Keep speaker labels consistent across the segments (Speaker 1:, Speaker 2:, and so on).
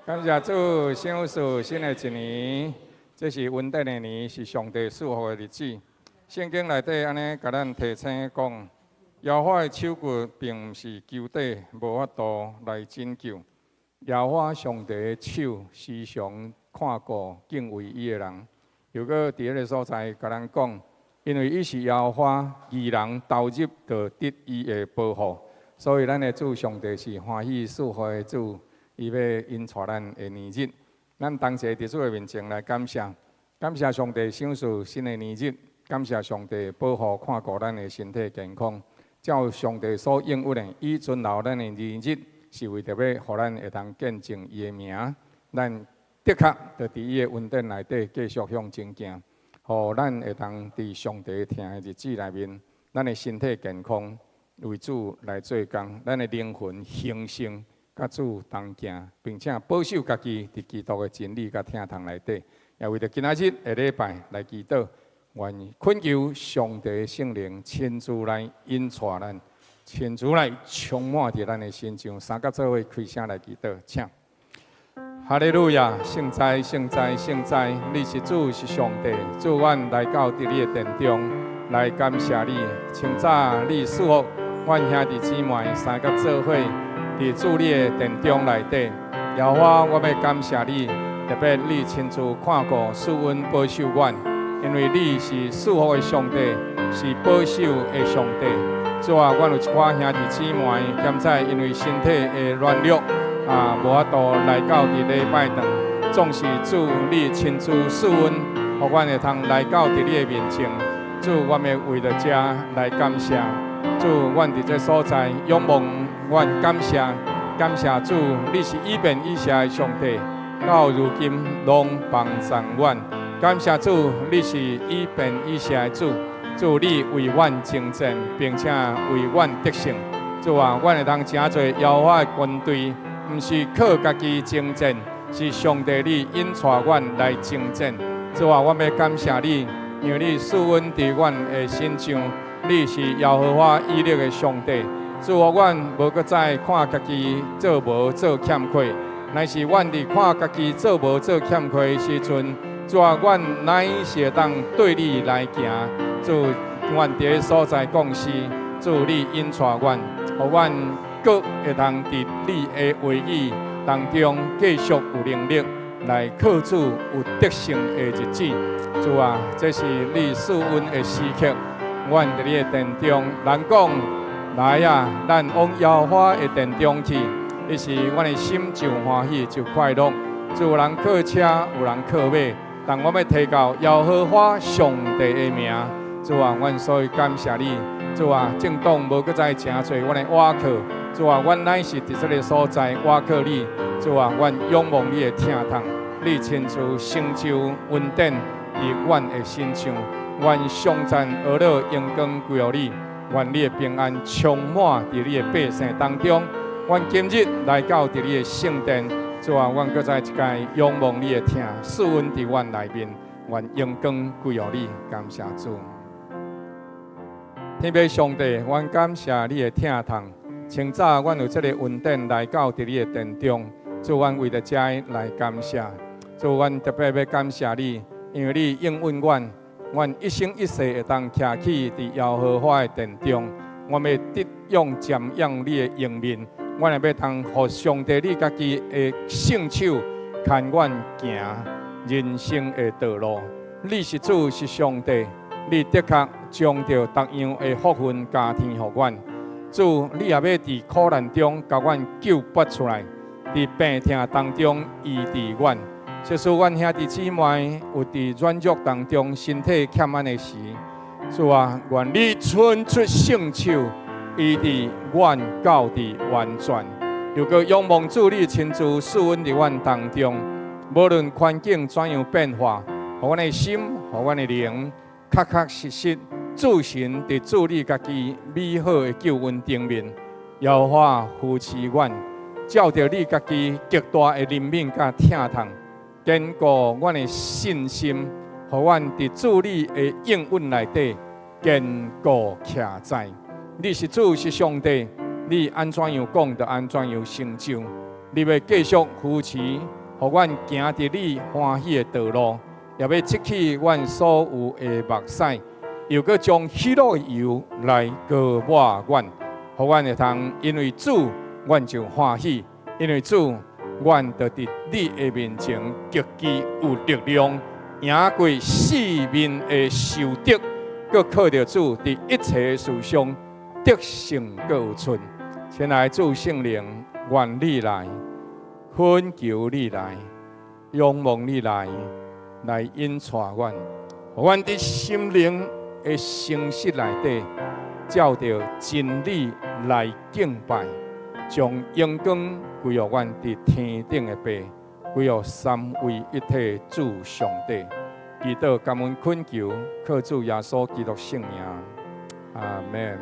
Speaker 1: 感谢主，享受新的一年，这是稳定的年，是上帝赐福的日子。圣经内底安尼甲咱提醒讲，耶和华的手骨并毋是球底，无法度来拯救。耶和华上帝的手时常看顾敬畏伊的人。又搁伫迄个所在甲咱讲，因为伊是耶和华，义人投入就得伊的保护。所以咱的主上帝是欢喜赐福的主。 伊要引带咱的年日，咱同齐伫主的面前来感谢，感谢上帝赏赐新的年日，感谢上帝保护看顾咱的身体健康。照上帝所应允的，伊存留咱的年日，是为着要互咱会当见证伊的名。咱的确着伫伊的恩典内底继续向前行，互咱会当伫上帝听的日子内面，咱的身体健康为主来做工，咱的灵魂兴盛。 甲主同行，并且保守家己伫基督的真理甲听堂内底，也为着今仔日下礼拜来祈祷，愿恳求上帝的圣灵亲自来引带咱，亲自来充满伫咱的心上。三甲做伙开声来祈祷，请。哈利路亚！圣哉，圣哉，圣哉！你是主，是上帝，主阮来到伫你的殿中来感谢你，请早你赐福，阮兄弟姊妹三甲做伙。 伫主你的殿中内底，耶和华，我要感谢你，特别你亲自看顾、赐恩、保守阮，因为你是赐福的上帝，是保守的上帝。主啊，阮有一寡兄弟姊妹，现在因为身体的软弱无法度来到伫礼拜堂，总是主你亲自赐恩，互阮会通来到伫你的面前。主，我要为了这来感谢。主，阮伫这所在仰望。 阮感谢主，你是以便以谢的上帝，到如今拢帮助阮。感谢主，你是以便以谢的主，主你为阮征战，并且为阮得胜。主啊，阮会当真侪耶和华的军队，毋是靠家己征战，是上帝你引带阮来征战。主啊，我要感谢你，因为你赐恩伫阮的心上，你是耶和华以勒的上帝。 主啊，阮无搁再看家己做无做欠亏，乃是阮伫看家己做无做欠亏的时阵，主啊，阮乃是会当对你来行。主，阮伫个所在讲是，主你引带阮，互阮搁会当伫你的话语当中继续有能力来靠主有得胜的日子。主啊，这是你赐恩的时刻，阮伫你的殿中，人讲。 来呀，咱往耶和华的殿中去，迄是阮的心就欢喜就快乐。有人靠车，有人靠马，但我要提到耶和华上帝的名。主啊，阮所以感谢你。主啊，正当无搁再诚侪阮的倚靠。主啊，阮乃是伫这个所在倚靠你。主啊，阮仰望你的听堂，你亲自成就恩典伫阮的身上。愿上赞而乐荣光归于你。 愿你的平安充满伫你的百姓当中。愿今日来到伫你的圣殿，主啊，阮搁再一届仰望你的听，赐恩伫阮内面。愿荣光归于你，感谢主。天父上帝，阮感谢你的听堂。清早，阮有这个恩典来到伫你的殿中，主，阮为着这来感谢。主，阮特别要感谢你，因为你应允阮。 阮一生一世会当徛起伫耶和华的殿中，我们得用瞻仰你的应面，阮也要通互上帝你家己的圣手牵阮行人生的道路。你是主是上帝，你的确将着各样的福分加添互阮。主，你也要伫苦难中甲阮救拔出来，伫病痛当中医治阮。 即使阮兄弟姊妹有伫软弱当中身体欠安的时，主啊，愿你伸出圣手，医治阮到伫完全。又搁仰望主你亲自赐恩伫阮当中，无论环境怎样变化，互阮的心，互阮的灵，确确实实自信伫主你家己美好的救恩顶面，耶和华扶持阮，照着你家己极大的怜悯甲疼痛。 坚固阮的信心，互阮伫主你的应允内底坚固徛在。你是主是上帝，你安怎样讲就安怎样成就。你要继续扶持，互阮行伫你欢喜的道路，也要拭去阮所有的目屎，又搁将喜乐油来膏抹阮，互阮会通因为主，阮就欢喜，因为主，阮就伫你的面前极其有力量，赢过四面的受敌，搁靠着主伫一切事上得胜各有存。先来主圣灵，愿你来，恳求你来，仰望你来，来引带阮，互阮伫心灵的诚实内底，照着真理来敬拜，将阳光归予阮伫天顶的爸，归予三位一体主上帝。祈祷感恩恳求，靠主耶稣基督圣名，阿门。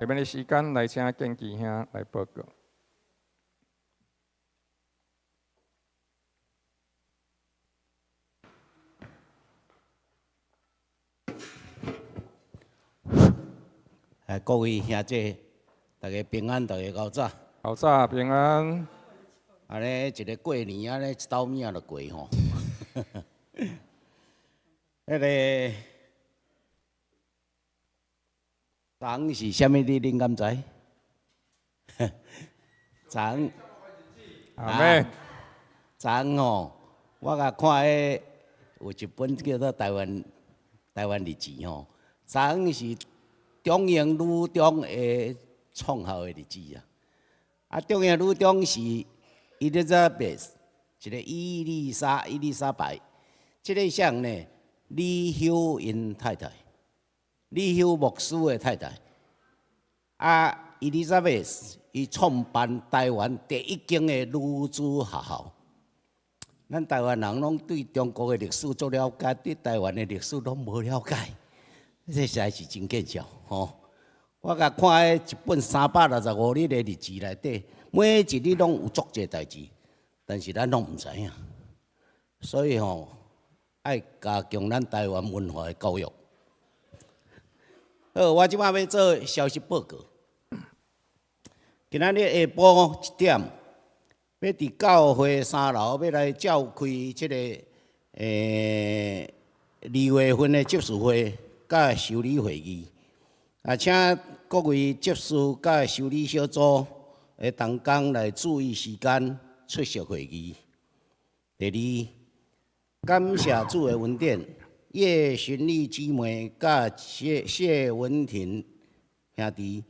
Speaker 1: 下面的时间来请建基兄来报告。
Speaker 2: 各位兄姐，大家平安，大家高早。
Speaker 1: 高早平安。
Speaker 2: 安尼一个过年，安尼一斗米就过吼。迄个昨是啥物日？恁敢知？昨
Speaker 1: 阿妹，
Speaker 2: 昨吼，我甲看迄有一本叫做台湾日志吼，昨是中英女中的创校的日子啊。啊，中英女中是Elizabeth， 一个伊丽莎白，这个像呢李秀因太太，李秀牧师的太太。啊 ，Elizabeth 伊创办台湾第一间的女子学校。咱台湾人拢对中国的历史足了解，对台湾的历史拢无了解，这实在是真见笑吼。我甲看迄一本365日的日志内底，每一日拢有足侪代志，但是咱拢毋知影，所以吼爱加强咱台湾文化的教育。好，我即摆要做消息报告。今仔日下晡1点，要伫教会3楼要来召开即个2月份的执事会甲修理会议，啊，请各位执事甲修理小组的同工来注意时间出席会议。第二，感谢主的恩典，叶巡礼姊妹甲谢文婷兄弟。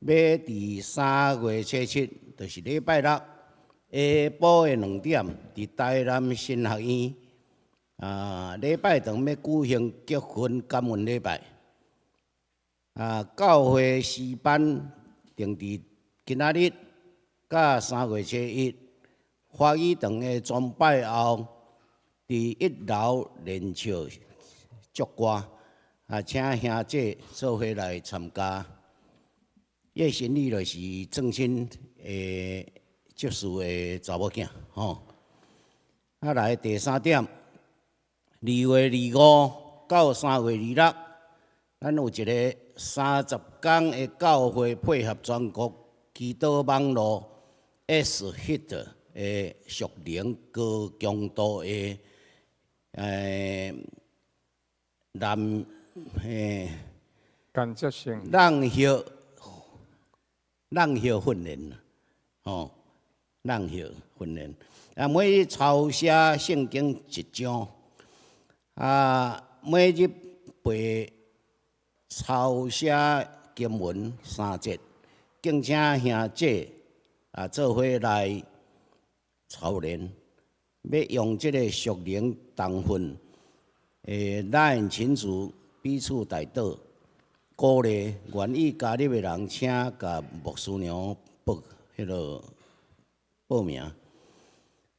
Speaker 2: 要伫3月7日，就是礼拜六下晡的2点，伫台南新学院礼拜堂要举行结婚感恩礼拜。教会诗班定伫今仔日甲3月7日，花语堂的崇拜后，伫1楼练唱祝歌，请兄姐做伙来参加。叶新丽就是正新执事的查某囝吼。来第3点，2月25到3月26，咱有一个30天的教会配合全国祈祷网络 S-HIT 的属灵高强度的
Speaker 1: 感觉性
Speaker 2: 朗hiệu训练，吼，朗hiệu训练。每日抄写圣经1章，每日背抄写经文3节，敬请兄姐做伙来操练，要用这个属灵同分，咱亲自彼此代祷。鼓励愿意加入的人，请甲牧师娘报名。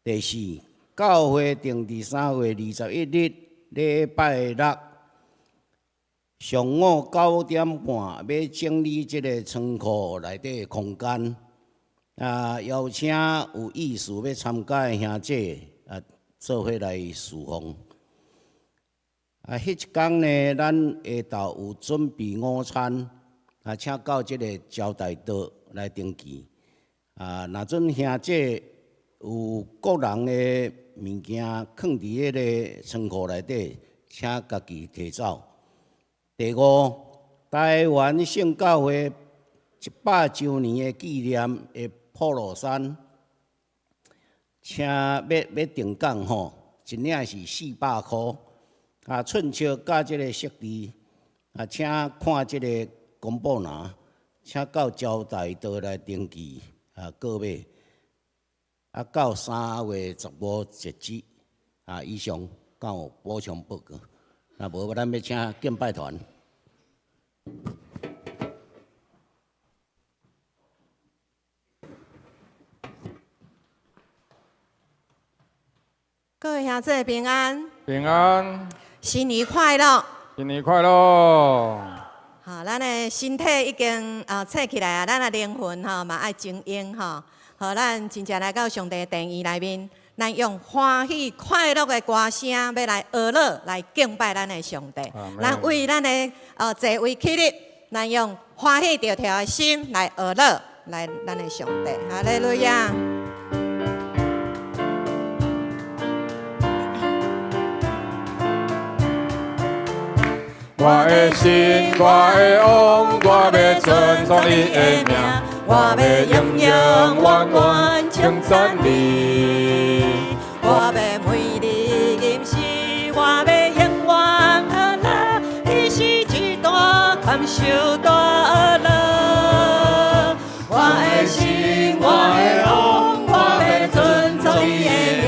Speaker 2: 第4，教会定伫3月21日礼拜六上午9点半，要整理这个仓库内底的空间。邀请有意思要参加的兄姐做伙来侍奉。迄一天呢，咱下昼有准备午餐，请到这个招待桌来登记。若阵兄姐有个人的物件放伫迄个仓库内底，请家己摕走。第五，台湾圣教会100周年的纪念的普罗山，请要定岗吼，一领是400块。寸尺甲即个色字，请看即个公布栏，请到招待道来登记购买。到3月15截止。以上敢有补充报告？若无，咱要请敬拜团。
Speaker 3: 各位兄弟平安，
Speaker 1: 平安，
Speaker 3: 新年快乐！
Speaker 1: 新年快乐！
Speaker 3: 好，咱的身体已经醒起来啊，咱的灵魂嘛爱精英吼，好，咱真正来到上帝殿院内面，咱用欢喜快乐的歌声，要来学乐，来敬拜咱的上帝。咱为咱的座位起立，咱用欢喜条条的心来学乐，来咱的上帝。哈利路亚！
Speaker 1: 我的心，我的王，我要尊崇你的名，我要永永远远称赞你。
Speaker 3: 我要为你吟诗，我要永远喝乐，你是最大感受大乐。我的心，我的王，我要尊崇你的名，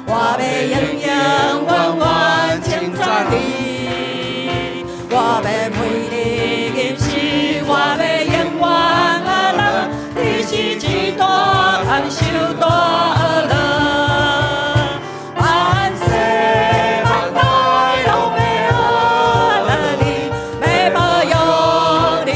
Speaker 3: 我要永永远远称赞你。我要为你吟诗，我要永远喝乐，你是最大感受大乐。万世万代都要喝乐你，要保佑你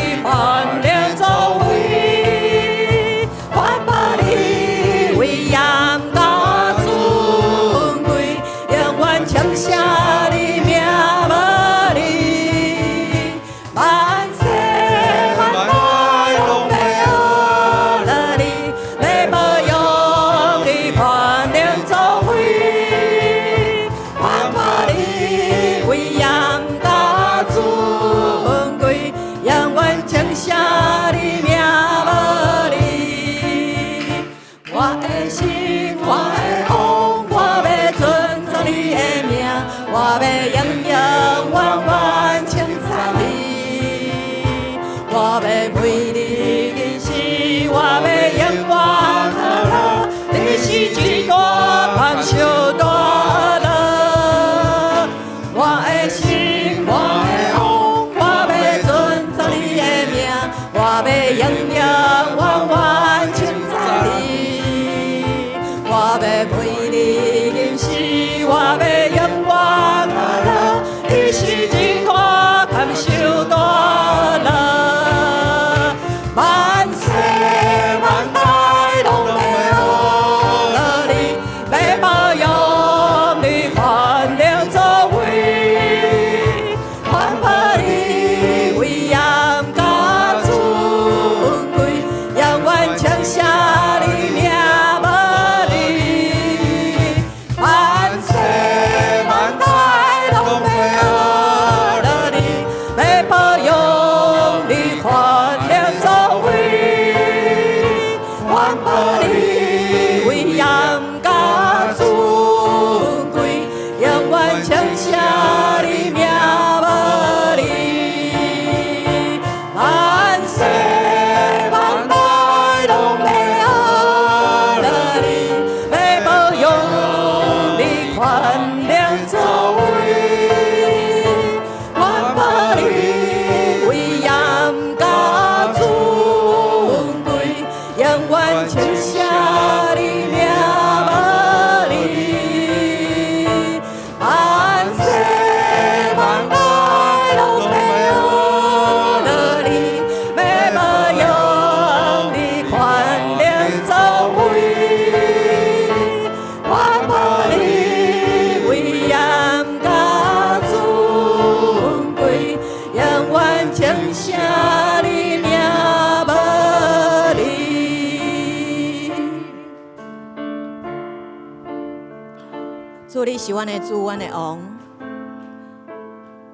Speaker 3: 是阮的主，阮的王。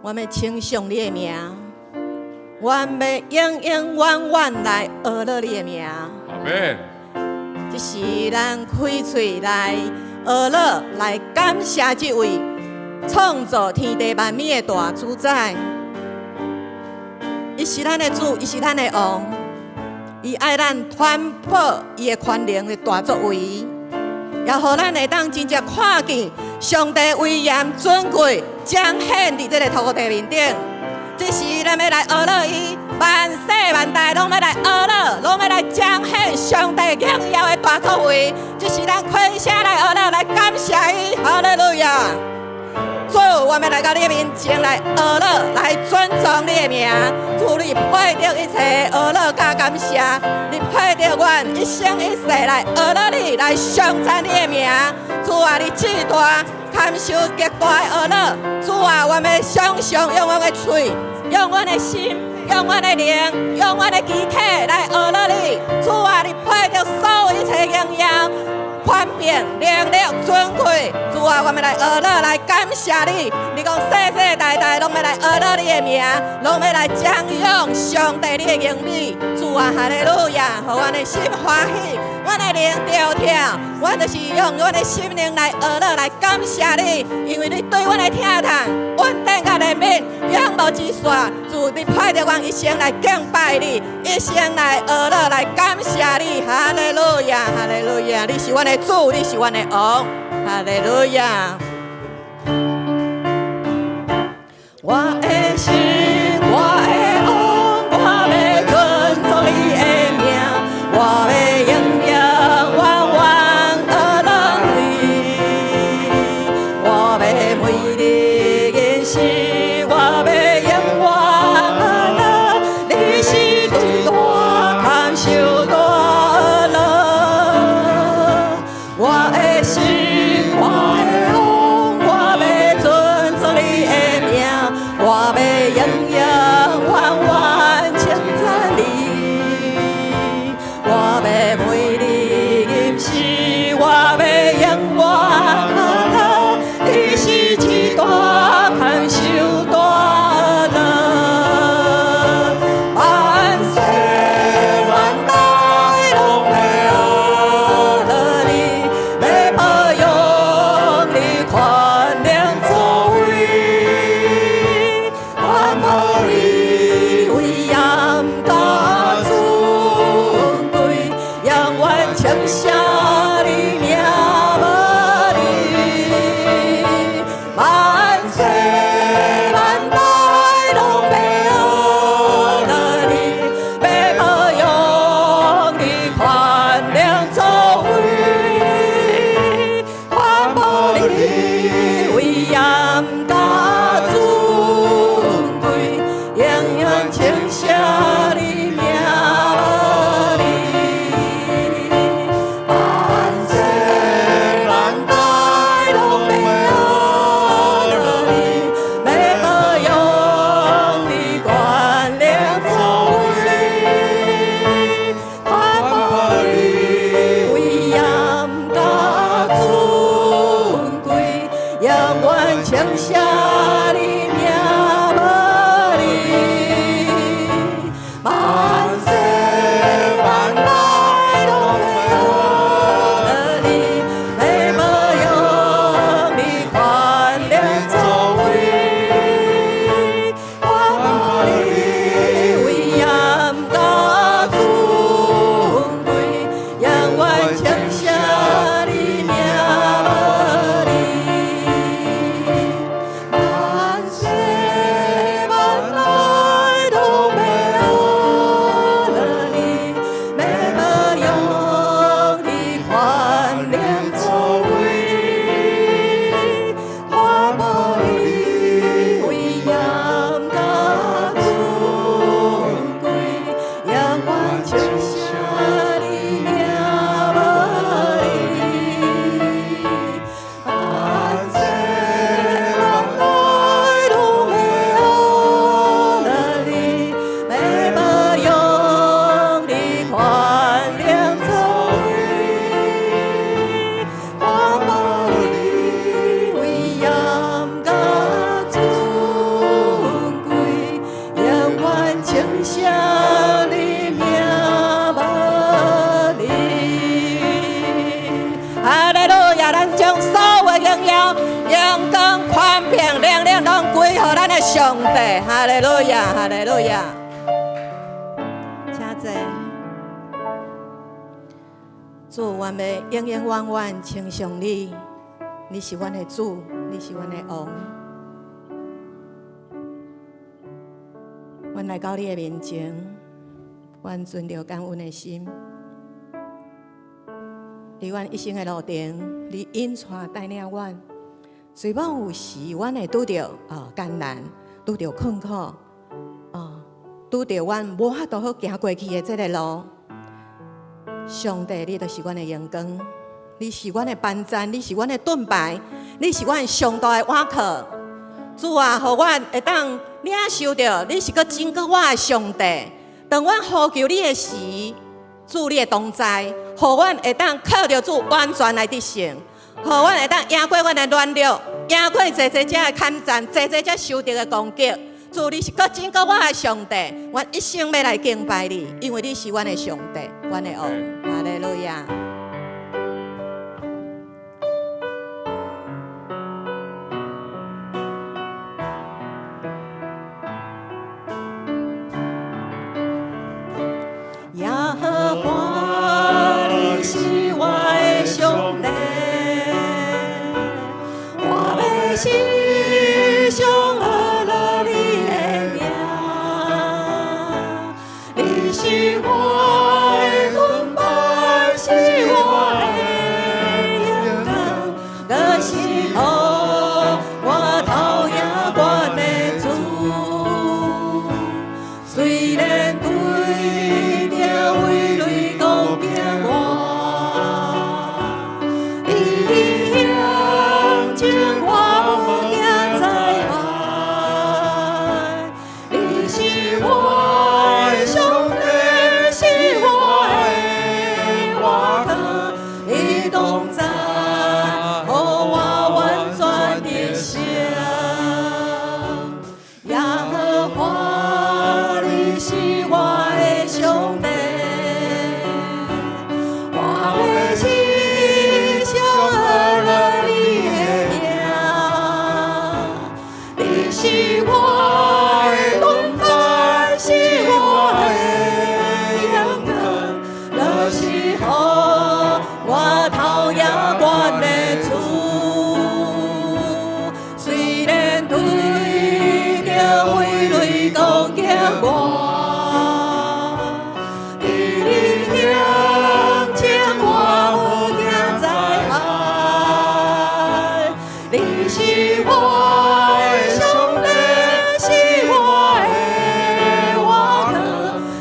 Speaker 3: 我要称颂你的名，我要永永远远来学了你的名。
Speaker 1: 阿门。
Speaker 3: 这是咱开嘴来学了，来感谢这位创造天地万物的大主宰。伊是咱的主，伊是咱的王，伊爱咱传播伊的权能的大作为，也互咱会当真正看见上帝威严尊贵彰显伫这个土地面顶。这是咱要来学了伊，万世万代拢要来学了，拢要来彰显上帝荣耀的大作为。这是咱开声来学了，来感谢伊，哈利路亚！主，我们来到你的面前来学了，来尊重你的名。主，你配得一切学了加感谢，你配得阮一生一世来学了你，来颂赞你的名。主啊，你至大，堪受极大的学了。主啊，我们相信用我的嘴，用我的心，用我的灵，用我的肢体来学了你。主啊，你配得所有一切荣耀。宽变、能力、尊贵，主啊，我们来学了，来感谢你。你讲世世代代拢要来学了你的名，拢要来奖扬上帝你的荣美。主啊，哈利路亚，互阮的心欢喜，阮的灵跳跳，阮就是用阮的心灵来学了，来感谢你，因为你对阮的听痛、稳定甲怜悯，永无止线。主，你派着阮一生来敬拜你，一生来学了，来感谢你。哈利路亚，哈利路亚，你是阮的主，你是阮的王，哈利路亚。我的心，我的王，我要尊重你的名，我要永永远远学了你，我要每日认识，我要永远学了，你是最大堪受大乐。我的心，我的王，我要尊重你的名，我上帝，哈利路亚，哈利路亚。请坐。主，我们永永远远称颂你，你是阮的主，你是阮的王。阮来到你的面前，阮存着感恩的心。伫阮一生的路程，你引带带领阮。虽然有时阮会拄着艰难，拄着困苦，拄着阮无法度好行过去的这个路。上帝，你就是阮的阳光，你是阮的帮站，你是阮的盾牌，你是阮上大的倚靠。主啊，互阮会当领受着你是个真个我的上帝。当阮呼求你的时，主你的同在，互阮会当靠着主完全来得胜，互阮会当赢过阮的软弱，赢过济济只的砍战，济济只受到的攻击。主你是个真个我的上帝，阮一生要来敬拜你，因为你是阮的上帝，阮的王。哈利路亚。耶和华，你是我的上帝，我要时常学了你的名。你是我的盾牌，是我的阳光，就是予我头也管得住。虽然对着围雷攻击我，你的眼睛我不惊灾害。你是我的上帝，是我的倚靠，你同在，予我完全的胜。耶和华，你是我的上帝，我要时常学了你的名。你是我的盾牌，是我的阳光，就是予我头也管得住。虽然对着围雷攻击我，你的眼睛我不惊灾害。你是我的上帝，是我的倚靠，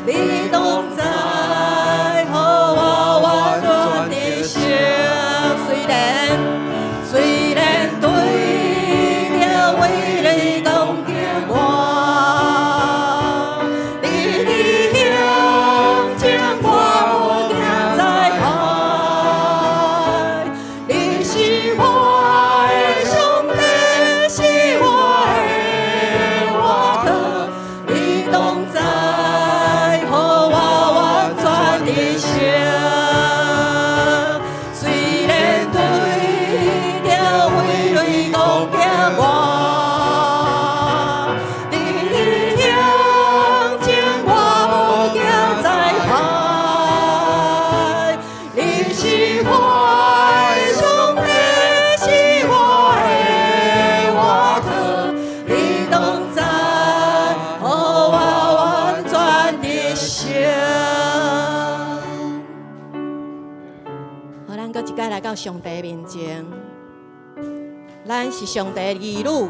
Speaker 3: 你同在，予我完全的胜。虽然对着围雷攻击我，你的眼睛我不惊灾害。你是我的上帝，是我的倚靠，你同在，予我完全的胜。虽然对着围雷攻击我，你的眼睛我不惊灾害。你是我的上帝，是我的倚靠，你同在，予我完全的胜。好，咱搁一摆来到上帝面前，咱是上帝的儿女，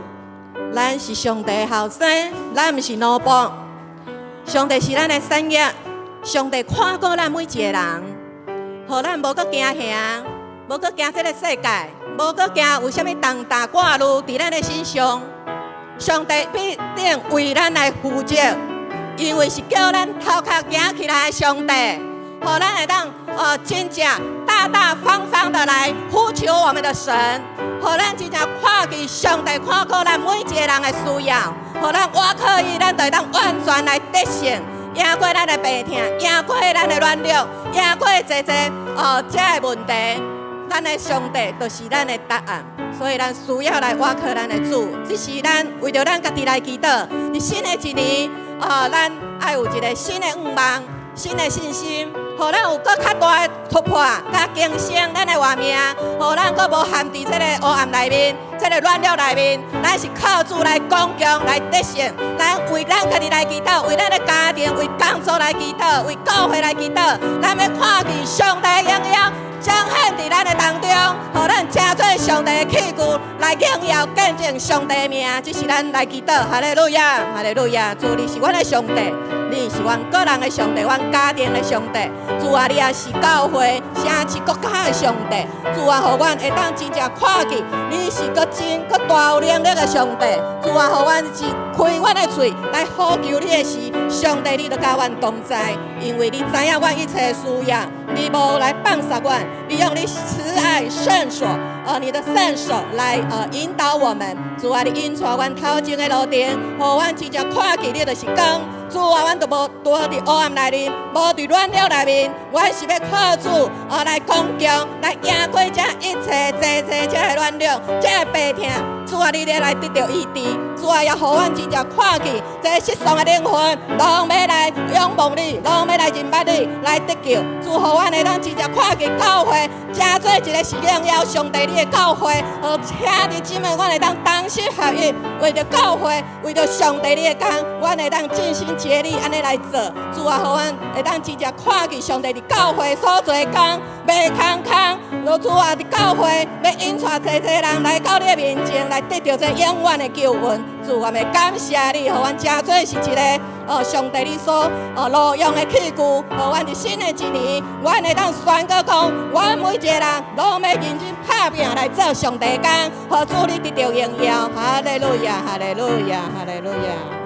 Speaker 3: 咱是上帝的后生，咱毋是奴仆。上帝是咱的产业，上帝看顾咱每一个人，互咱无搁惊吓，无搁惊这个世界，无搁惊有啥物重大挂虑伫咱的身上。上帝必定为咱来负责，因为是叫咱头壳行起来的上帝，互咱会当真正大大方方的来呼求我们的神，互咱真正看见上帝看顾咱每一个人的需要，互咱我可以，咱就会当完全来得胜，赢过咱的病痛，赢过咱的软弱，赢过这个问题。咱的上帝就是咱的答案，所以咱需要来挖靠咱的主。这是咱为着咱家己来祈祷。伫新的一年，咱爱有一个新的愿望、新的信心，互咱有搁较大的突破、甲更新咱的活命，互咱搁无陷伫这个黑暗内面、这个乱了内面。咱是靠主来刚强、来得胜。咱为咱家己来祈祷，为咱的家庭、为工作来祈祷，为教会来祈祷。咱要看见上帝的荣耀彰显伫咱的当中，互咱真做上帝的器具来荣耀见证上帝的名。这是咱来祈祷，哈利路亚，哈利路亚！主，你是阮的上帝，你是阮个人的上帝，阮家庭的上帝。主啊，你也是教会、城市国家的上帝。主啊，互阮会当真正看见你是个真个大有能力的上帝。主啊，互阮是开阮的嘴来呼求你的时，上帝你就甲阮同在，因为你知影阮一切需要，你无来放杀阮，你用你慈爱圣所，你的圣手来引导我们。主啊，你引带阮头前的路程，互阮真正看见你就是光。主啊，阮都无躲伫黑暗内面，无伫乱了内面，阮是要靠主来刚强，来赢过这一切这个乱了，这个病痛。主啊，你来得到医治。主啊，也互阮真正看见这失丧的灵魂，拢要来仰望你，拢要来认捌你，来得救。主，互阮会当真正看见教会，真做一个是荣耀上帝你的教会。兄弟姊妹，阮会当同心合一，为着教会，为着上帝你的工，阮会当尽心竭力安尼来做。主啊，互阮会当真正看见上帝伫教会所做的工，袂空空。主啊，伫教会要引带济人来到你的面前，来得到这永远的救恩。主，我们感谢你，互阮真做是一个上帝你所录用的器具，互阮伫新的一年，阮会当宣告讲，阮每一个人拢要认真打拼来做上帝的工，互主你得到荣耀。哈利路亚，哈利路亚，哈利路亚。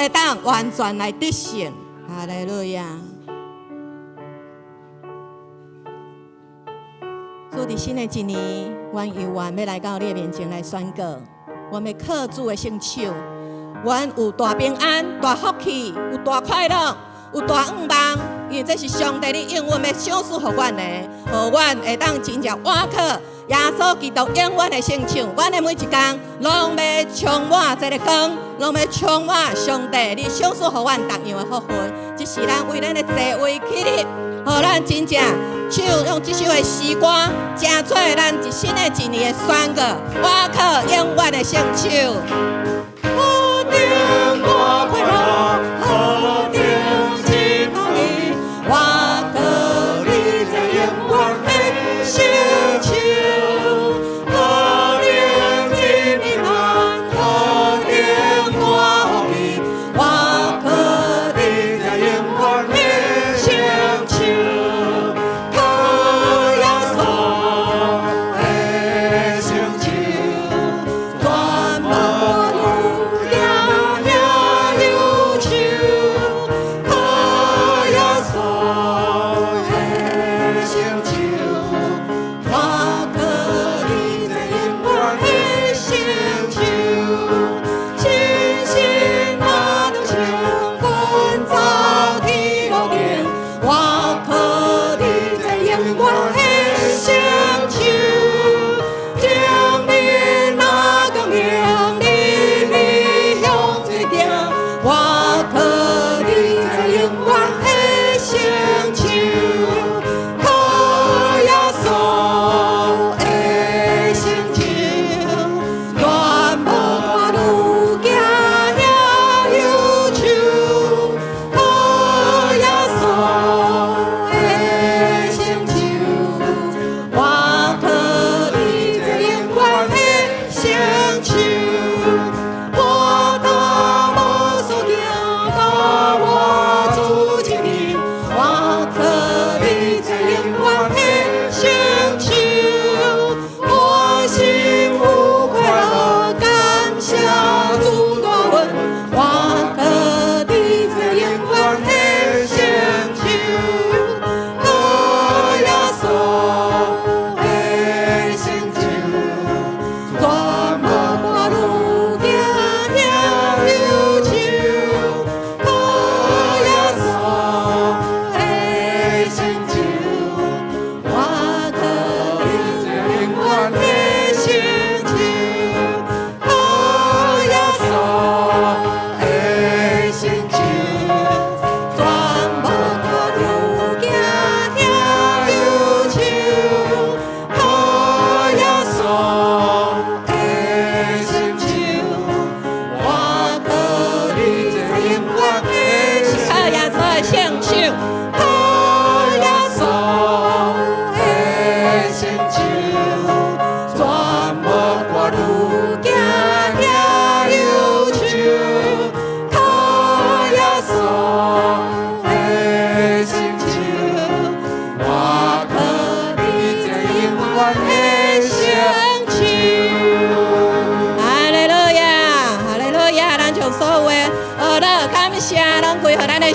Speaker 3: 会当完全来得胜，哈利路亚！主伫新的一年，阮犹原要来到你的面前来宣告，阮要靠主的圣手，阮有大平安、大福气，有大快乐，有大愿望，因为这是上帝你应允的赏赐予阮的，互阮会当真正倚靠耶稣基督永远的圣手，阮的每一天拢要充满这个光，拢要充满上帝你赏赐予阮同样的福分。这是咱为咱的座位起立，互咱真正用这首的诗歌，真做咱一新的一年的宣告，倚靠永远的圣手。好定我快乐，好定一道义，倚靠你这永远的圣手。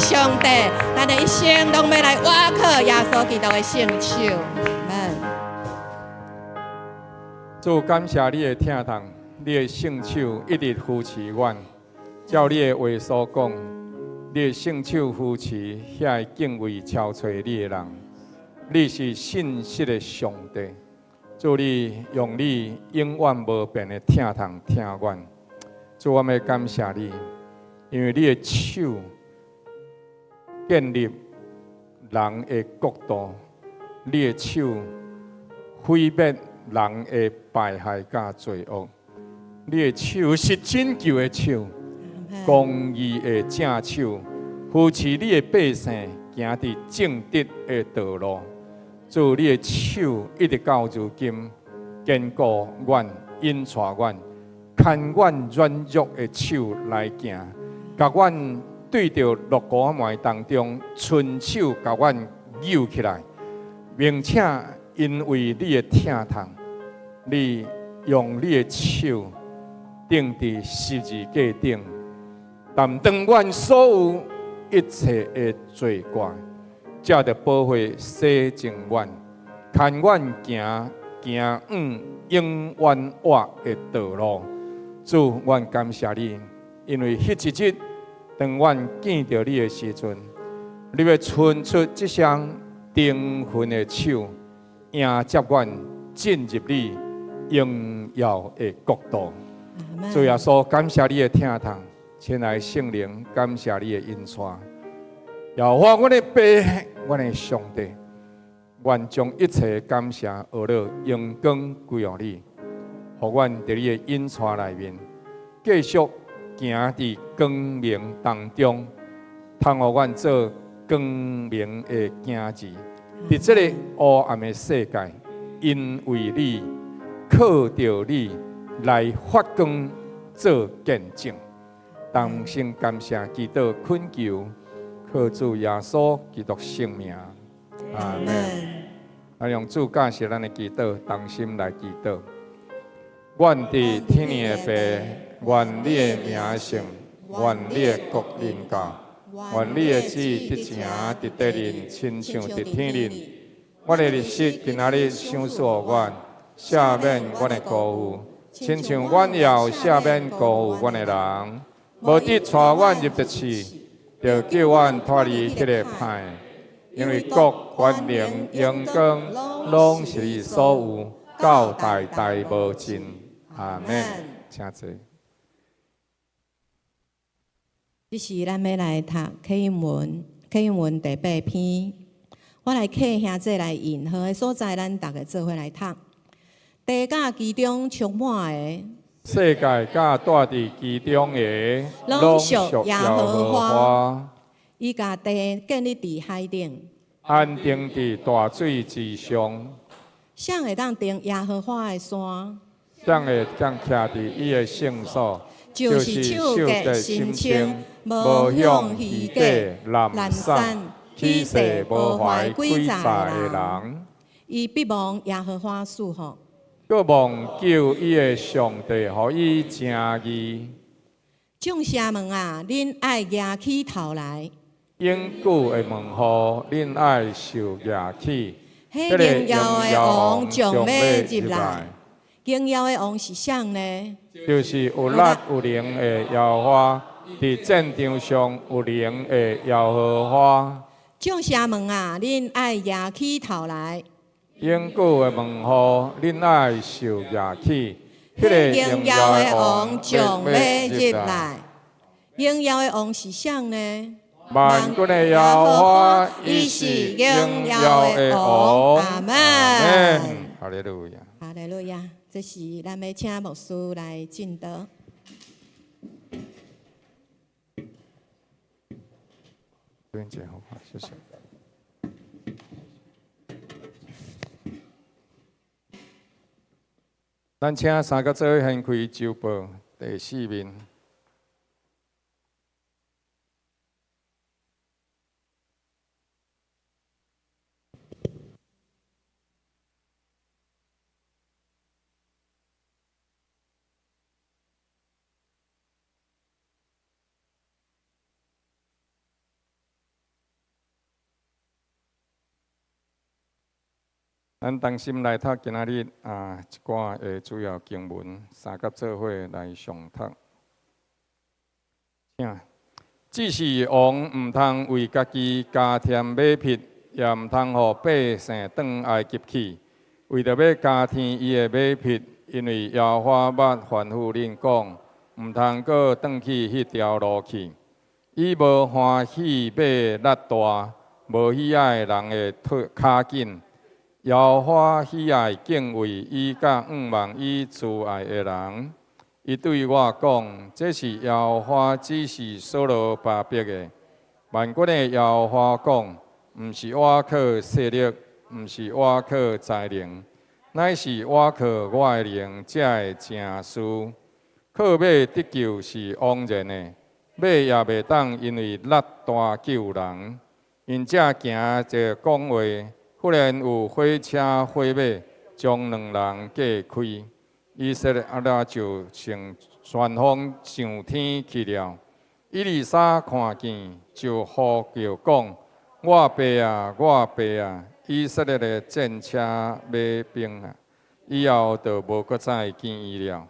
Speaker 3: 上帝，咱的一生拢要来倚靠耶稣基督的圣手。
Speaker 1: 主感谢你的疼痛，你的圣手一直扶持阮，照你的话所讲，你的圣手扶持遐敬畏超找你的人。你是信实的上帝，主你用你永远无变的疼痛疼阮。主，我们感谢你，因为你的手建立人的国度，你的手毁灭人的败害甲罪恶，你的手是拯救的手，公义的正手，扶持你的百姓行伫正直的道路。主，你的手一直到如今，坚固阮、引带阮，牵阮软弱的手来行，甲阮对着落骨麦当中，伸手甲阮扭起来，并且因为你的疼痛，你用你的手钉伫十字架顶，担当阮所有一切的罪过。才着保护洗净阮，牵阮行永远活的道路。主，阮感谢你，因为迄一日，当阮见到你的时阵，你要伸出这双灵魂的手，迎接阮进入你荣耀的国度。主耶稣，感谢你的疼痛，亲爱的圣灵，感谢你的引带。要话阮的爸，阮的上帝，愿将一切感谢、学乐、荣光归于你，互阮伫你的引带内面，继续行伫光明当中，通互阮做光明的镜子。伫这个黑暗的世界，因为你靠着你来发光，做见证。同心感谢基督恳求。靠主耶稣基督圣名，阿门。咱用主教是咱的祈祷，同心来祈祷。愿伫天的爸，愿你的名圣，愿你的国临到，愿你的旨意伫城伫地人，亲像伫天人。我的日食今仔日赏赐阮，赦免阮的过犯，亲像阮也有赦免过犯阮的人，无得带阮入地狱。就叫阮脱离迄个歹，因为国、权能、荣光，拢是你所有，到代代无尽。阿门。请坐。
Speaker 3: 这是咱要来读启应文第8篇。我来客兄弟来引号的所在，咱大家做伙来读。地甲其中充满的。
Speaker 1: 世界甲住伫其中的，
Speaker 3: 拢属耶和华。伊甲地建立伫海顶，
Speaker 1: 安定伫大水之上。
Speaker 3: 谁会当定耶和华的山？
Speaker 1: 谁会当徛伫伊的圣所？
Speaker 3: 就是手洁心清，无向虚假、懒散、起誓无怀诡诈的人。伊必望耶和华赐福。
Speaker 1: 佮望救伊的上帝，互伊正义。
Speaker 3: 众社们啊，恁爱举起头来。
Speaker 1: 永久的问候，恁爱受举起。
Speaker 3: 迄荣耀的王将要入来。荣耀的王是谁呢？
Speaker 1: 就是有力有灵的耶和华，伫战场上有灵的耶和华。
Speaker 3: 众社们啊，恁爱举起头来。
Speaker 1: 永久的问候，恁爱受举起。
Speaker 3: 迄个荣耀的王将要入来。荣耀的王是谁呢？
Speaker 1: 万军的耶和华，伊是荣耀的王。
Speaker 3: 阿门。
Speaker 1: 哈利路亚。
Speaker 3: 哈利路亚。这是咱要请牧师来进道。
Speaker 1: 对不起，好，谢谢。咱请三个做献开周报第4面。咱同心内读今仔日一寡的主要经文，三甲做伙来上读。只是王毋通为家己加添马匹，也毋通互百姓转埃及去，为着要加添伊的马匹，因为耶和华捌吩咐恁讲，毋通搁转去迄条路去。伊无欢喜马力大，无喜爱人的腿骹紧。耶和华喜爱敬畏伊甲仰望伊慈爱的人。伊对我讲：“这是耶和华指示所罗巴伯的。万军的耶和华讲：毋是我靠势力，毋是我靠才能，乃是我靠我的灵才会成事。靠马得救是枉然的，马也袂当因为力大救人。因这行一讲话。”忽然有火车火马将两人隔开，以色列就乘旋风上天去了。以利沙看见，就呼叫讲：“我爸啊，我爸啊！以色列的战车马兵啊！”以后就无搁再见伊了。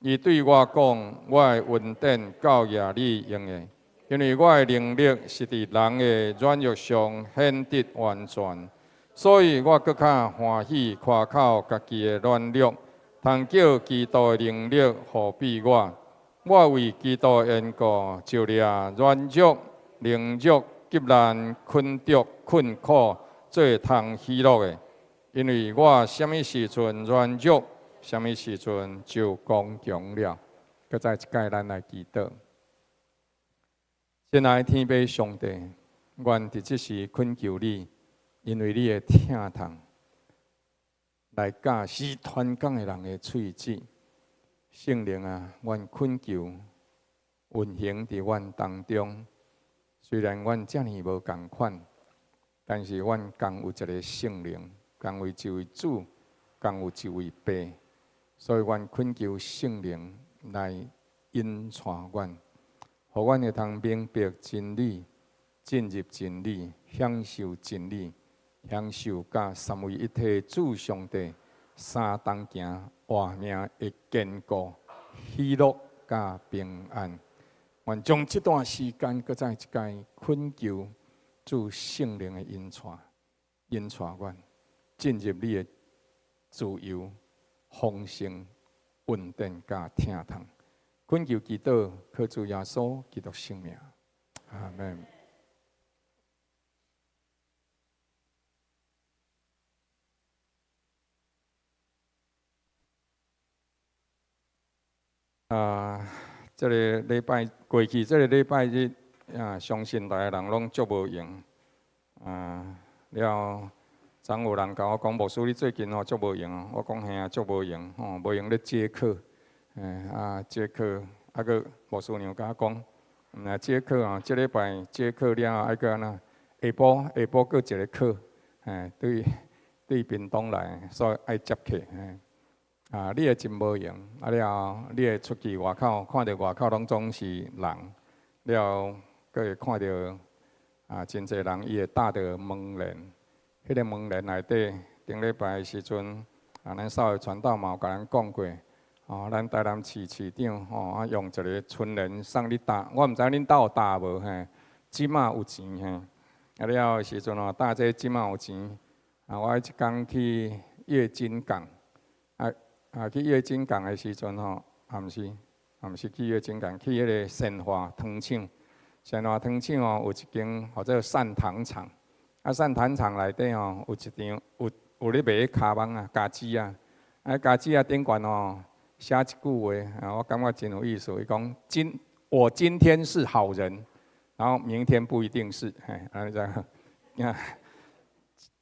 Speaker 1: 伊对我讲：“我的恩典够也你用的，因为我的能力是伫人的软弱上显得完全。”所以我搁较欢喜夸口家己的软弱，通叫基督的能力护庇我。我为基督的缘故，就掠软弱、凌辱、急难、困毒、困苦，做通喜乐的。因为我什么时阵软弱，什么时阵就刚强了。搁再一届，咱来祈祷。亲爱的天父上帝，愿伫即时恳求你。因为你的疼痛，来教使传讲的人的喙齿，圣灵啊，愿恳求运行伫阮当中。虽然阮遮尔无共款，但是阮共有一个圣灵，共有一位主，共有一位爸，所以阮恳求圣灵来引带阮，互阮会通明白真理，进入真理，享受真理。享受甲三位一体主上帝三同行活命的坚固、喜乐甲平安。愿将这段时间搁再一届恳求主圣灵的引带阮进入你的自由、丰盛、稳定甲疼痛。恳求祈祷，靠主耶稣基督圣名，阿门。这个礼拜过去，这个礼拜日相信大家人拢足无闲。了，昨有人甲我讲，牧师你最近足无闲哦。我讲嘿啊，足无闲吼，无闲咧接课。接课，个牧师娘甲我讲，接课啊，这礼拜接课了，个安那下晡搁一个课，对屏东来，所以爱接课。你会真无闲，了，你会出去外口，看到外口拢总是人，了，搁会看到真侪人，伊会搭着门帘，迄个门帘内底，顶礼拜时阵，咱扫的传道嘛有甲咱讲过，咱台南市市长用一个春联送你搭，我毋知恁兜有搭无嘿，即马有钱嘿，了时阵搭这即马有钱，我迄一工去月金港。去月金港的时阵毋是去月金港，去迄个鲜花糖厂。鲜花糖厂有一间或者善糖厂。善糖厂内底有一张有咧卖卡网家枝啊。家枝顶悬写一句话，我感觉真有意思。伊讲我今天是好人，然后明天不一定是。安尼这样，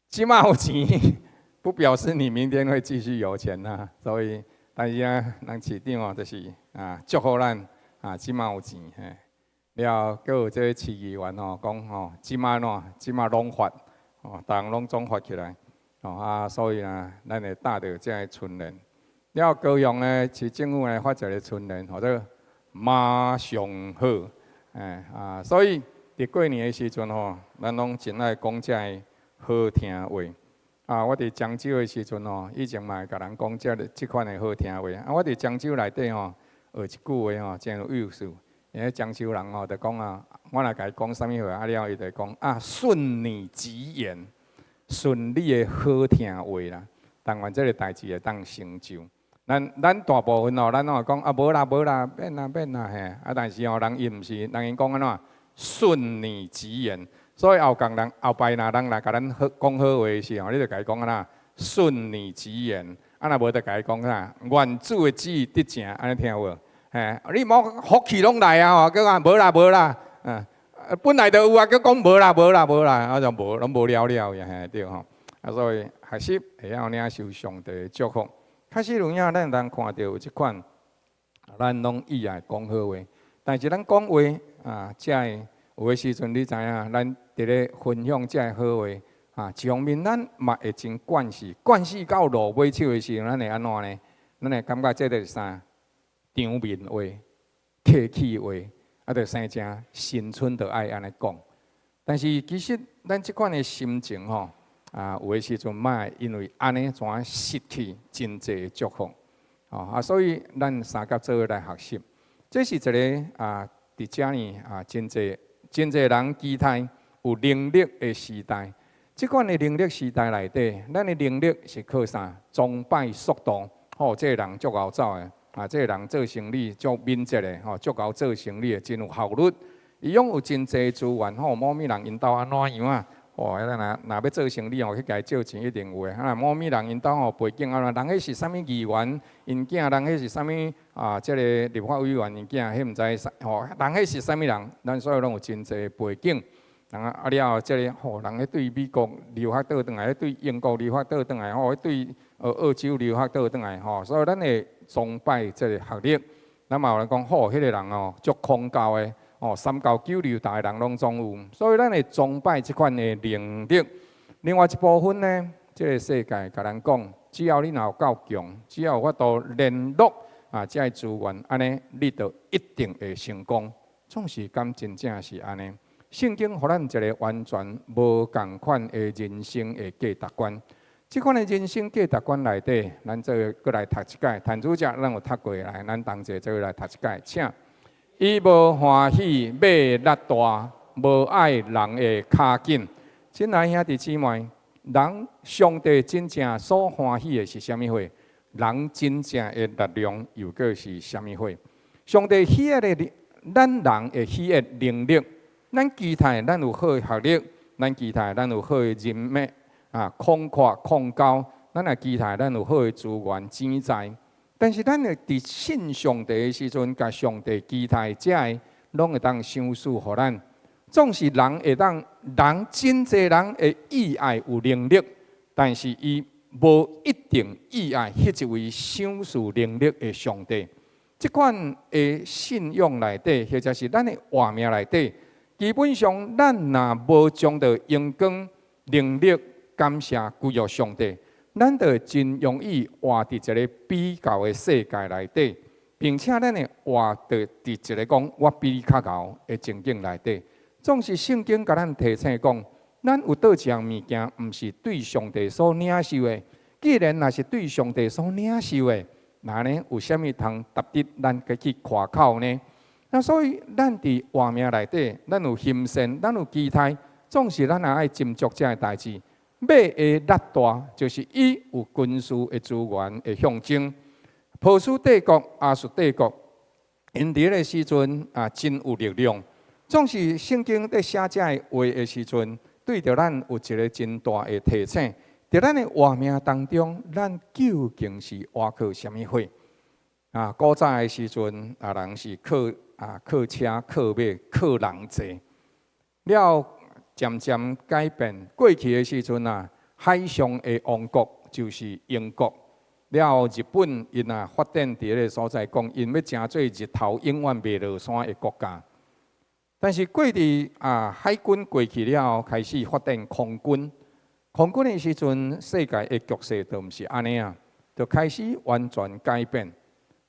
Speaker 1: 即马有钱。不表示你明天会继续有钱呐，所以大家人市长就是祝福咱即马有钱嘿。了，搁有这市议员讲即马拢发逐人拢总发起来所以咱会搭着这个春联。了，高雄呢市政府呢发一个春联，或者马上好所以伫过年的时阵咱拢真爱讲这个好听话。我伫漳州的时阵吼，以前嘛会甲人讲即款的好听话。我伫漳州内底吼，学一句话吼，真有意思。因为漳州人吼，就讲我若甲伊讲啥物话，了伊就讲顺你吉言，顺你的好听话啦。但愿这个代志会当成就。咱大部分吼，咱拢讲无啦，免啦嘿。但是吼，人伊毋是，人因讲安怎？顺你吉言。所以后摆若人来甲咱讲好话的时候，你就甲伊讲安怎？顺你吉言。若无就甲伊讲啥？愿主的旨意得成，安尼听有无？嘿，你莫福气拢来啊！吼，叫讲无啦，本来就有啊，叫讲无啦，就无，拢无了呀，嘿对吼。所以学习会晓领受上帝的祝福。确实有影，咱人看到有即款，咱拢意爱讲好话。但是咱讲话才会有诶时阵，你知影，咱伫咧分享才会好话一方面咱嘛会真惯势到落尾手诶时阵，咱会安怎呢？咱会感觉这就是啥？场面话、客气话，就生正新春就爱安尼讲。但是其实咱即款诶心情吼，有诶时阵莫因为安尼怎失去真济诶祝福。所以咱三甲做伙来学习，这是一个伫遮呢真济人期待有能力诶时代。即款诶能力时代内底，咱诶能力是靠啥？崇拜速度，这个人足够走诶。这个人做生意足敏捷的，足够做生意的，真有效率。伊拥有真济资源，某物人因兜安怎样啊？若要做生意去甲伊借钱一定有诶。某物人因兜背景安怎？人迄是啥物议员？因囝人迄是啥物即个立法委员因囝，迄毋知人迄是啥物人？咱所有拢有真济背景。了后，即个人迄对美国留学倒转来，对英国留学倒转来，对澳洲留学倒转来，所以咱会崇拜即个学历。咱嘛有人讲，迄个人足空教的，3教9流大人拢总有，所以咱会崇拜即款的能力。另外一部分呢，即个世界甲咱讲，只要你有够强，只要有法度联络这个资源，安尼你就一定会成功。总是敢真正是安尼。圣经互咱一个完全无共款的人生的价值观。即款的人生价值观内底，咱做过来读一解。谭主席，咱有读过来，咱同齐做来读一解。请，伊无欢喜马力大，无爱人的骹紧。亲爱兄弟姊妹，人上帝真正所欢喜的是啥物货？人真正的力量又个是啥物货？上帝喜爱的，咱人会喜爱能力。咱期待咱有好的学历，咱期待咱有好的人脉广阔广高，咱也期待咱有好的资源钱财。但是咱伫信上帝的时阵，甲上帝期待这个，拢会当相似互咱。总是人会当，人真济人会意爱有能力，但是伊无一定意爱迄一位相似能力的上帝。即款的信仰内底，或者是咱的活命内底。基本上，咱若无将着阳光、能力、感谢归于上帝，咱就真容易活伫一个比较的世界内底，并且咱会活伫一个讲我比你较高的情境内底。总是圣经甲咱提醒讲，咱有倒一样物件，毋是对上帝所领受的。既然若是对上帝所领受的，那呢有啥物通值得咱家去夸口呢？那所以，咱伫活命内底，咱有心善，咱有期待，总是咱也爱斟酌这个代志。马的力大，就是伊有军事的资源的象征。波斯帝国、亚述帝国，因伫个时阵真有力量。总是圣经在写这个话的时阵，对着咱有一个真大的提醒。在咱的活命当中，咱究竟是活靠什么货？古早的时阵，人是靠车、靠马、靠人坐。了渐渐改变，过去的时阵海上的王国就是英国。了日本因发展伫个所在，讲因要成做日头永远袂落山的国家。但是过去海军过去了，开始发展空军。空军的时阵，世界的局势就毋是安尼就开始完全改变。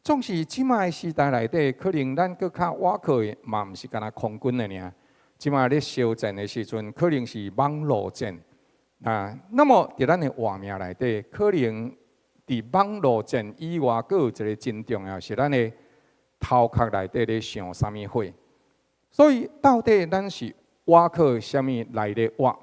Speaker 1: 总是即卖时代内底，可能咱搁较倚靠的，嘛毋是干那空军的尔。即卖咧烧战的时阵，可能是网络战。那么伫咱的活命内底，可能伫网络战以外，佫有一个真重要是咱的头壳内底咧想啥物货。所以到底咱是活靠啥物来咧活？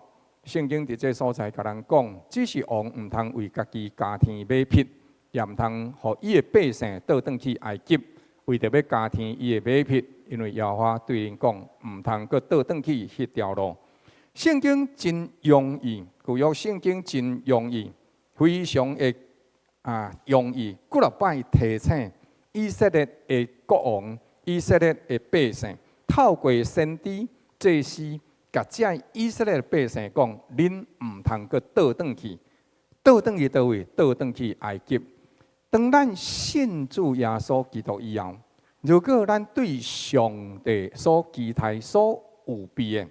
Speaker 1: 圣经伫这所在甲咱讲，只是王毋通为家己家天买匹，也毋通互伊的百姓倒转去埃及，为着要家天伊的买匹，因为耶和华对因讲，毋通佫倒转去迄条路。圣经真容易，旧约圣经真容易，非常的容易。几落摆提醒以色列的国王、以色列的百姓，透过先知、祭司，甲这以色列的百姓讲：恁毋通佫倒转去，倒转去倒位？倒转去埃及。当咱信主耶稣基督以后，如果咱对上帝所期待、所有备的，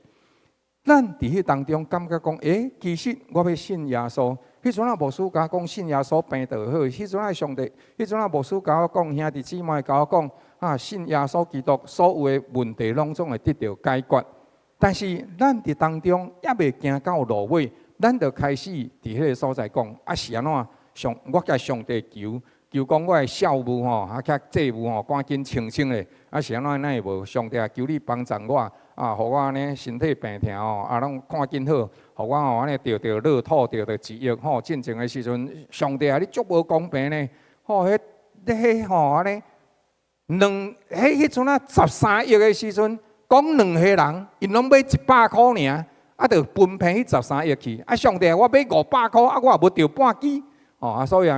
Speaker 1: 咱伫迄当中感觉讲，其实我要信耶稣。迄阵牧师甲我讲信耶稣病就好。迄阵上帝，迄阵牧师甲我讲，兄弟姊妹甲我讲，信耶稣基督，所有的问题拢总会得到解决。但是咱伫当中也未行到路尾，咱就开始伫迄个所在讲，是安怎？我甲上帝求讲我的孝务甲祭务赶紧清清咧。是安怎？咱会无？上帝求你帮助我。互我安尼身体病痛拢看紧好，互我安尼着乐透，着一亿进前的时阵，上帝你足无公平呢！迄安尼迄阵13亿的时阵，讲2个人，因拢买100块尔，着分配迄13亿去。上帝，我买500块，我也无着半支。所以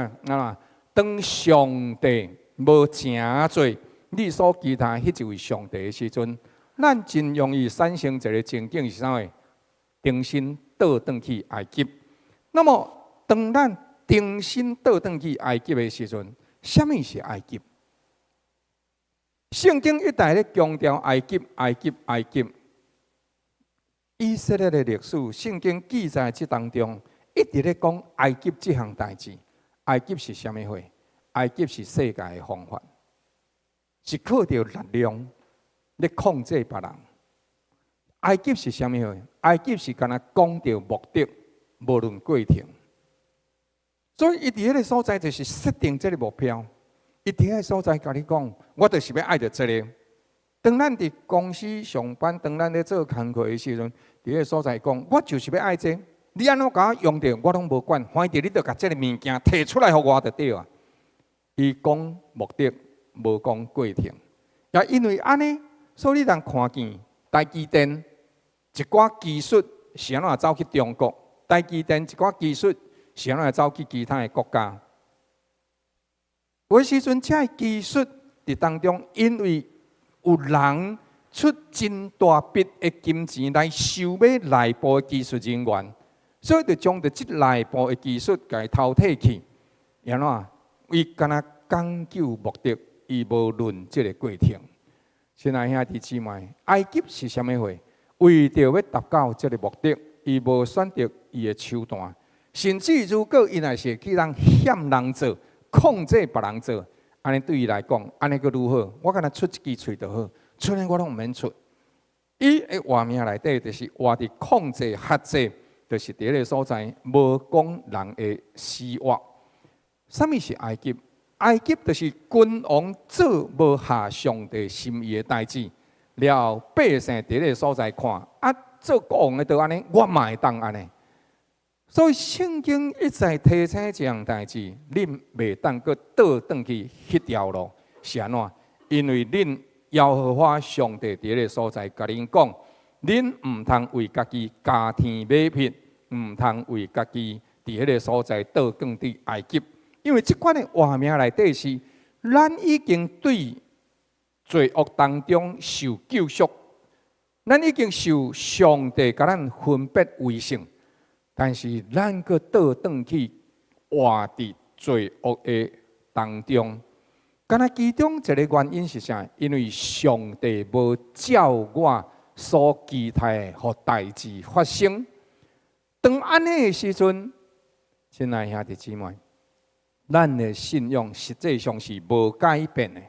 Speaker 1: 当上帝无诚做你所期待迄一位上帝的时阵，咱真容易产生一个情景是啥物？重新倒转去埃及。那么，当咱重新倒转去埃及的时阵，什么是埃及？圣经一直咧强调埃及、埃及、埃及。以色列的历史，圣经记载这当中，一直咧讲埃及这项代志。埃及是啥物货？埃及是世界的方法，是靠着力量。咧控制别人，埃及是啥物货？埃及是敢若讲到目的，无论过程。所以伊伫迄个所在就是设定这个目标。伊伫迄个所在甲你讲，我就是要爱着这个。当咱伫公司上班，当咱咧做工课的时阵，伫迄个所在讲，我就是要爱这个。你安怎甲我用着，我拢无管，反正你着甲这个物件摕出来互我就对啊。伊讲目的，无讲过程。也因为安尼。所以，你通看见台积电一寡技术是安怎走去中国，台积电一寡技术是安怎走去其他的国家。有时阵，这技术伫当中，因为有人出真大笔的金钱来收买内部的技术人员，所以就将这内部的技术给淘汰去。安怎？伊敢若讲究目的，伊无论这个过程。亲爱兄弟姊妹，埃及是啥物货？为着要达到这个目的，伊无选择伊的手段，甚至如果伊若是去人欠人做，控制别人做，安尼对伊来讲，安尼佫如何？我敢若出一支喙就好，出来我拢毋免出。伊的活命内底就是活伫控制、限制，就是伫个所在，无讲人的死活。啥物是埃及？埃及就是君王做无下上帝心意的代志，了百姓伫个所在看，做国王的都安尼，我嘛会当安尼。所以圣经一再提醒这样代志，恁袂当阁倒转去迄条路，是安怎？因为恁耶和华上帝伫个所在，甲恁讲，恁毋通为家己家天买匹，毋通为家己伫迄个所在倒转去埃及。因为这款的活命内底是，咱已经对罪恶当中受救赎，咱已经受上帝甲咱分别为圣，但是咱阁倒转去活伫罪恶的当中。敢若其中一个原因是啥？因为上帝无照我所期待的代志发生。当安尼的时阵，亲爱兄弟姊妹。咱的信仰实际上是无改变的。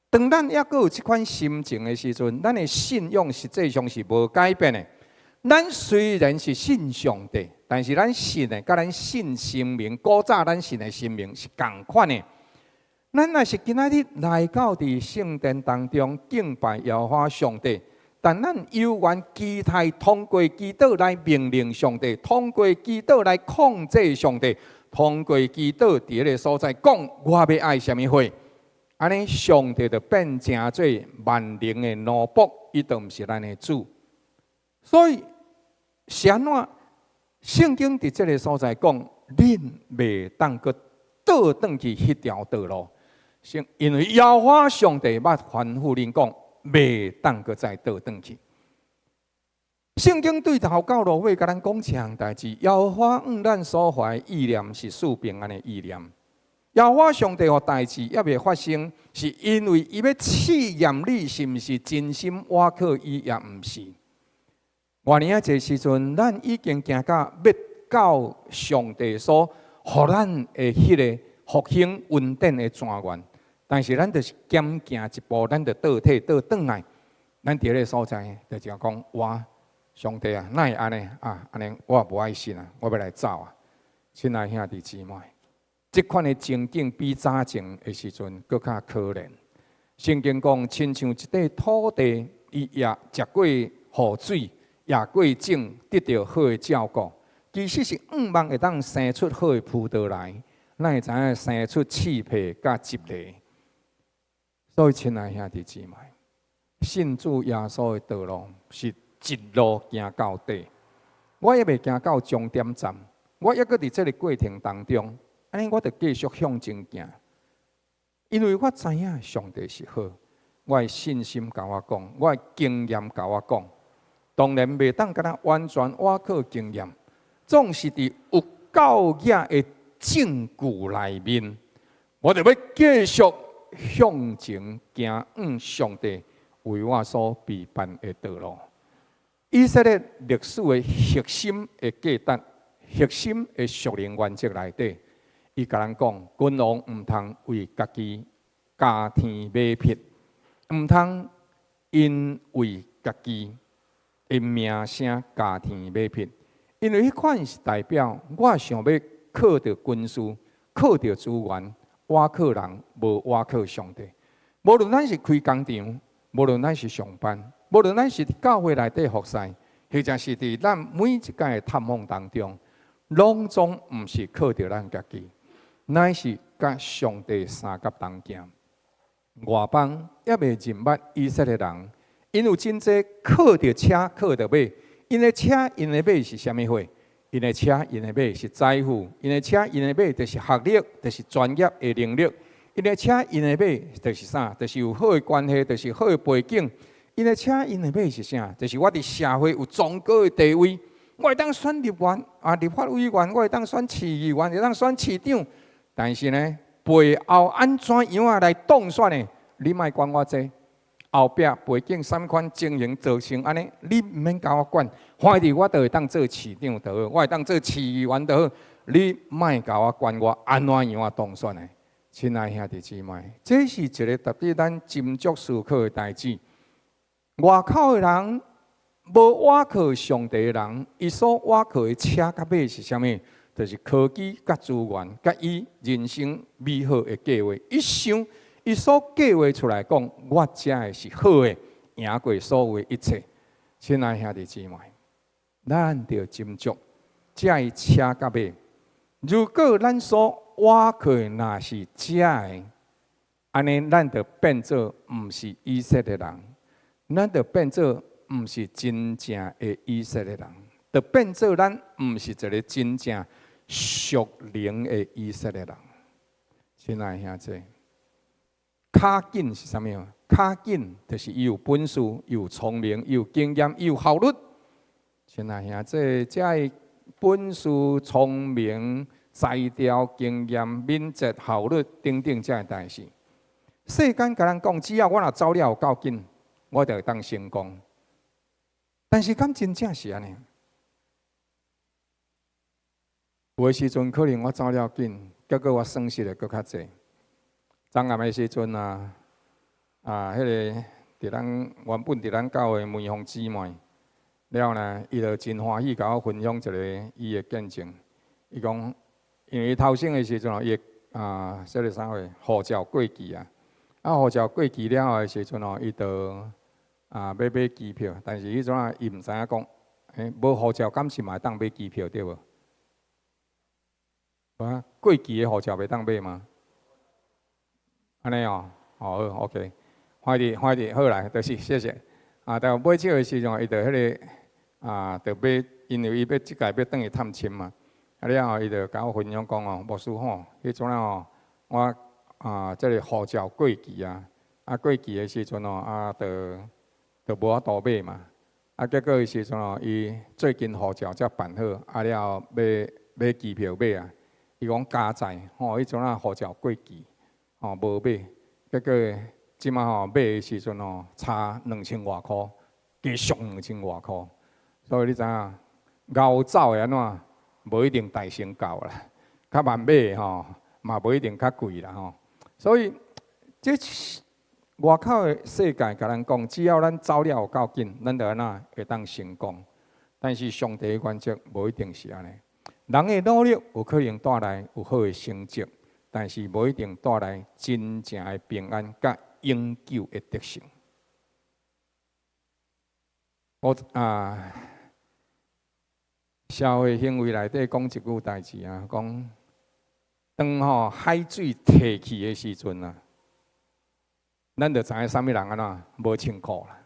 Speaker 1: 当咱还阁有这款心情的时阵，咱的信仰实际上是无改变的。咱虽然是信上帝，但是咱信的，甲咱信神明，古早咱信的神明是同款的。咱若是今仔日来到伫圣殿当中敬拜耶和华上帝，但咱犹原期待通过祈祷来命令上帝，通过祈祷来控制上帝，通过祈祷伫迄个所在讲我要爱什么货，安尼上帝就变成做万能的奴仆，伊就毋是咱的主。所以，是安怎？圣经伫这个所在讲，恁袂当个倒转去迄条道路，因为耶和华上帝捌吩咐恁讲，袂当个再倒转去。圣经对头到落尾，甲咱讲一项代志：耶和华咱所怀意念是赐平安的意念。耶和华上帝互代志也未发生，是因为伊要试验你是毋是真心倚靠伊，也毋是。偌年啊，这时阵，咱已经行到要到上帝所互咱的迄个复兴稳定的泉源，但是咱就是减行一步，咱就倒退倒转来。咱伫个所在，就讲哇，上帝啊，哪会安尼啊？安尼我无爱信啊，我要来走啊！亲爱兄弟姊妹，这款的情景比早前的时阵更较可怜。圣经讲，亲像一块土地，伊也食过雨水。也过种，得到好的照顾，其实是望会当生出好的葡萄来，咱会知影生出刺皮甲籽粒。所以，亲爱兄弟姊妹，信主耶稣的道路是一路行到底。我也未行到终点站，我抑搁伫这个过程当中，安尼我着继续向前行，因为我知影上帝是好，我的信心甲我讲，我的经验甲我讲。当然袂当甲咱完全倚靠经验，总是伫有够野的证据内面，我着要继续向前行，上帝为我所备办的道路。以色列历史的核心的价值、核心的属灵原则内底，伊甲咱讲：君王毋通为家己加添马匹，毋通因为家己的名声加添马匹，因为迄款是代表我想要靠着军事、靠着资源，倚靠人，无倚靠上帝。无论咱是开工厂，无论咱是上班，无论咱是伫教会内底服侍，或者是伫咱每一届的探访当中，拢总毋是靠着咱家己，乃是甲上帝三甲同行。外邦也未认捌以色列人。因有真济靠着车，靠着马。因的车，因的马是虾米货？因的车，因的马是财富。因的车，因的马就是学历，就是专业的能力。因的车，因的马就是啥？就是有好的关系，就是好的背景。因的车，因的马是啥？就是我伫社会有崇高的地位。我会当选立员啊，立法委员，我会当选市议员，会当选市长。但是呢，背后安怎样啊来当选的？你莫管我这。后壁背景三款经营造成安尼，你毋免甲我管，反正我就会当做市长就好，我会当做市议员就好，你莫甲我管我安怎样啊当选的。亲爱兄弟姊妹，这是一个特别咱斟酌思考的代志。外口的人无倚靠上帝的人，伊所倚靠的车甲马是啥物？就是科技甲资源，甲伊人生美好的计划。伊想。伊所计划出来讲，我遮的是好的，赢过所有的一切。亲爱兄弟姊妹，咱着斟酌遮的车甲马。如果咱所倚靠的若是遮的，安尼咱着变做毋是以色列人，咱着变做毋是真正的以色列人，着变做咱毋是一个真正属灵的以色列人。亲爱兄弟。卡紧是啥物？卡紧就是伊有本事，伊有聪明，伊有经验，伊有效率。亲爱兄弟，这本事、聪明、才调、经验、敏捷、效率等等这代志，世间甲咱讲，只要我若走了有够紧，我就会当成功。但是敢真正是安尼？有诶时阵可能我走了紧，结果我损失的搁较济。昨暗的时阵迄个伫咱原本伫咱教会梅芳姊妹，了后呢，伊就真欢喜，甲我分享一个伊的见证。伊讲，因为头先的时阵伊说个啥话，护照过期啊。护照过期了后的时阵伊就要买机票，但是迄阵伊毋知影讲，无护照敢是嘛会当买机票对无？过期的护照袂当买吗？安尼哦，好 ，OK， 快点，好来，就是谢谢。但买票的时阵，伊就迄个就买，因为伊要即届要转去探亲嘛。了后，伊就甲我分享讲哦，牧师吼，迄阵哦，我即个护照过期啊，过期的时阵哦，就无法度买嘛。结果的时阵哦，伊最近护照才办好，了后买机票买啊。伊讲加载吼，迄阵护照过期，无买。结果即马买的时阵差2000外箍，加上2000外箍。所以你知影，熬走的安怎，无一定大成交啦。较慢买的嘛无一定较贵啦所以这外口的世界甲咱讲，只要咱走了有够紧，咱就安怎会当成功。但是上帝的原则无一定是安尼。人的努力有可能带来有好的成绩，但是无一定带来真正的平安甲永久的得胜。社会行为内底讲一句代志讲当海水退去的时阵咱就知影啥物人安怎无穿裤啦。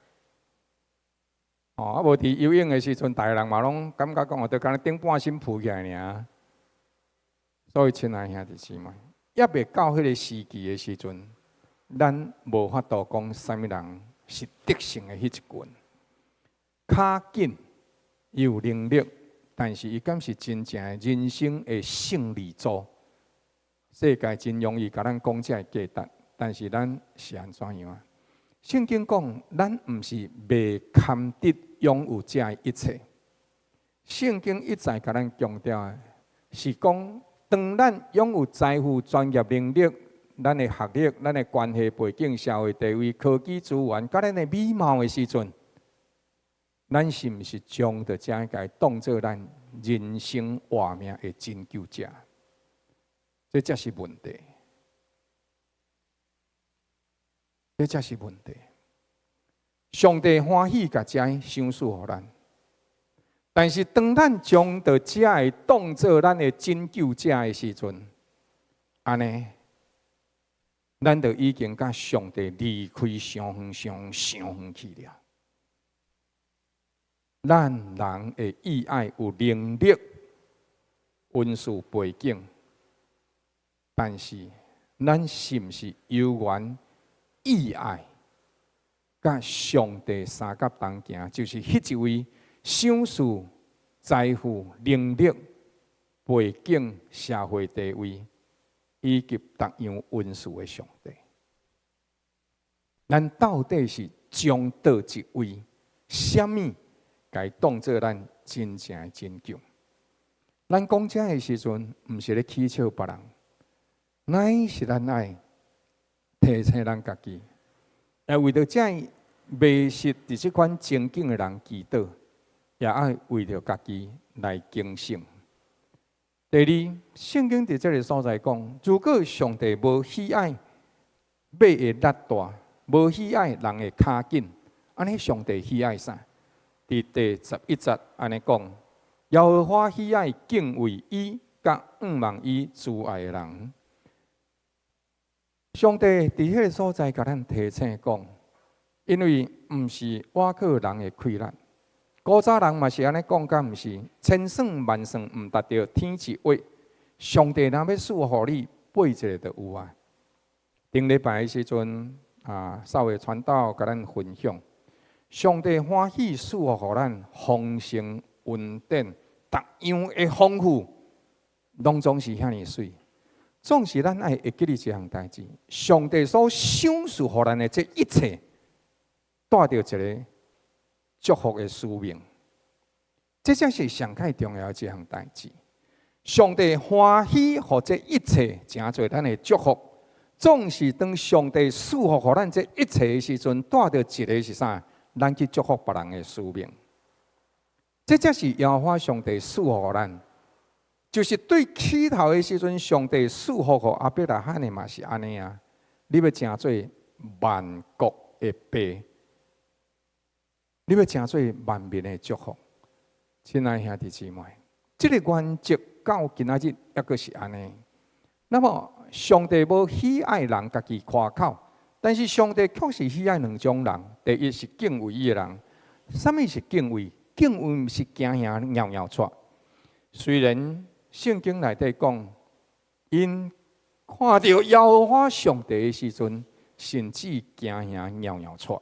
Speaker 1: 无伫游泳的时阵，大个人嘛拢感觉讲，就敢若顶半身浮起来尔。所以，亲爱兄弟姊妹，还未到迄个时期的时阵，咱无法度讲啥物人是得胜的迄一群。较紧有能力，但是伊敢是真正的人生的胜利组。世界真容易甲咱讲这价值，但是咱是安怎样？圣经讲，咱毋是未堪得拥有这一切。圣经一再甲咱强调的是讲，当咱拥有财富、专业能力、咱的学历、咱的关系背景、社会地位、科技资源，甲咱的美貌的时阵，咱是毋是将着这个当作咱人生活命的拯救者？这才是问题。这才是问题。上帝欢喜甲这赏赐予咱，但是当咱将到这个当作咱的拯救者的时阵，安尼，咱就已经甲上帝离开上远去了。咱人的意爱有能力、温书背景，但是咱是毋是有缘？意爱，甲上帝三甲同行，就是迄一位赏赐、财富、能力、背景、社会地位以及各样温顺的上帝。咱到底是将倒一位，什么该当作咱真正的拯救？咱讲这的时阵，毋是咧取笑别人，乃是咱爱。提醒咱家己，也为着这迷失伫即款情景的人祈祷，也爱为着家己来警醒。第二，圣经伫这个所在讲，如果上帝无喜爱马的力大，无喜爱人的骹紧，安尼上帝喜爱啥？伫第11节安尼讲，耶和华喜爱敬畏伊，甲仰望伊慈爱的人。上帝伫迄个所在，甲咱提醒讲，因为毋是倚靠人的气力，古早人嘛是安尼讲，敢毋是？千算万算毋达到天一话，上帝若要赐互你8一个就有啊。顶礼拜的时阵稍微传道甲咱分享，上帝欢喜赐互咱丰盛稳定，逐样的丰富，拢总是遐尼水。总是咱爱会记哩一项代志，上帝所赏赐予咱的这一切，带着一个祝福的使命，这才是上界重要的一项代志。上帝欢喜，予这一切成做咱的祝福。总是当上帝赐予咱这一切的时阵，带着一个是啥？咱去祝福别人的使命。这才是耶和华上帝赐福予咱。就是对起头的时阵，上帝赐福予亚伯拉罕的嘛是安尼啊。你要成做万国的爸，你要成做万民的祝福。亲爱兄弟姊妹，这个原则到今仔日抑阁是安尼。那么上帝无喜爱人家己夸口，但是上帝确实喜爱两种人。第一是敬畏伊的人。什么是敬畏？敬畏毋是惊吓尿尿喘。虽然圣经内底讲，因看到耶和华上帝的时阵，甚至惊吓尿尿喘。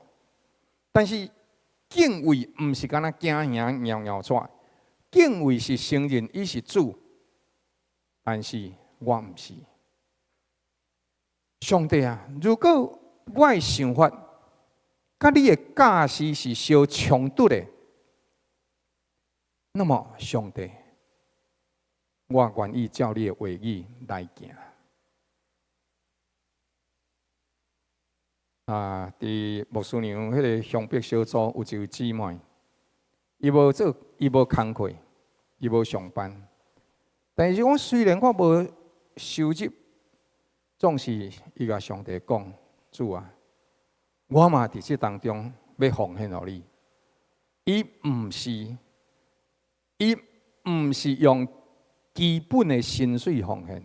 Speaker 1: 但是敬畏毋是干那惊吓尿尿喘，敬畏是承认伊是主，但是我毋是。上帝啊，如果我的想法甲你的假施是相冲突的，那么上帝，我愿意照你的话语来行。伫牧师娘迄个乡北小组有一位姊妹，伊无工课，伊无上班，但是我虽然我无收入，总是伊甲上帝讲：主啊，我嘛伫这当中要奉献予你。伊毋是用基本的薪水奉献，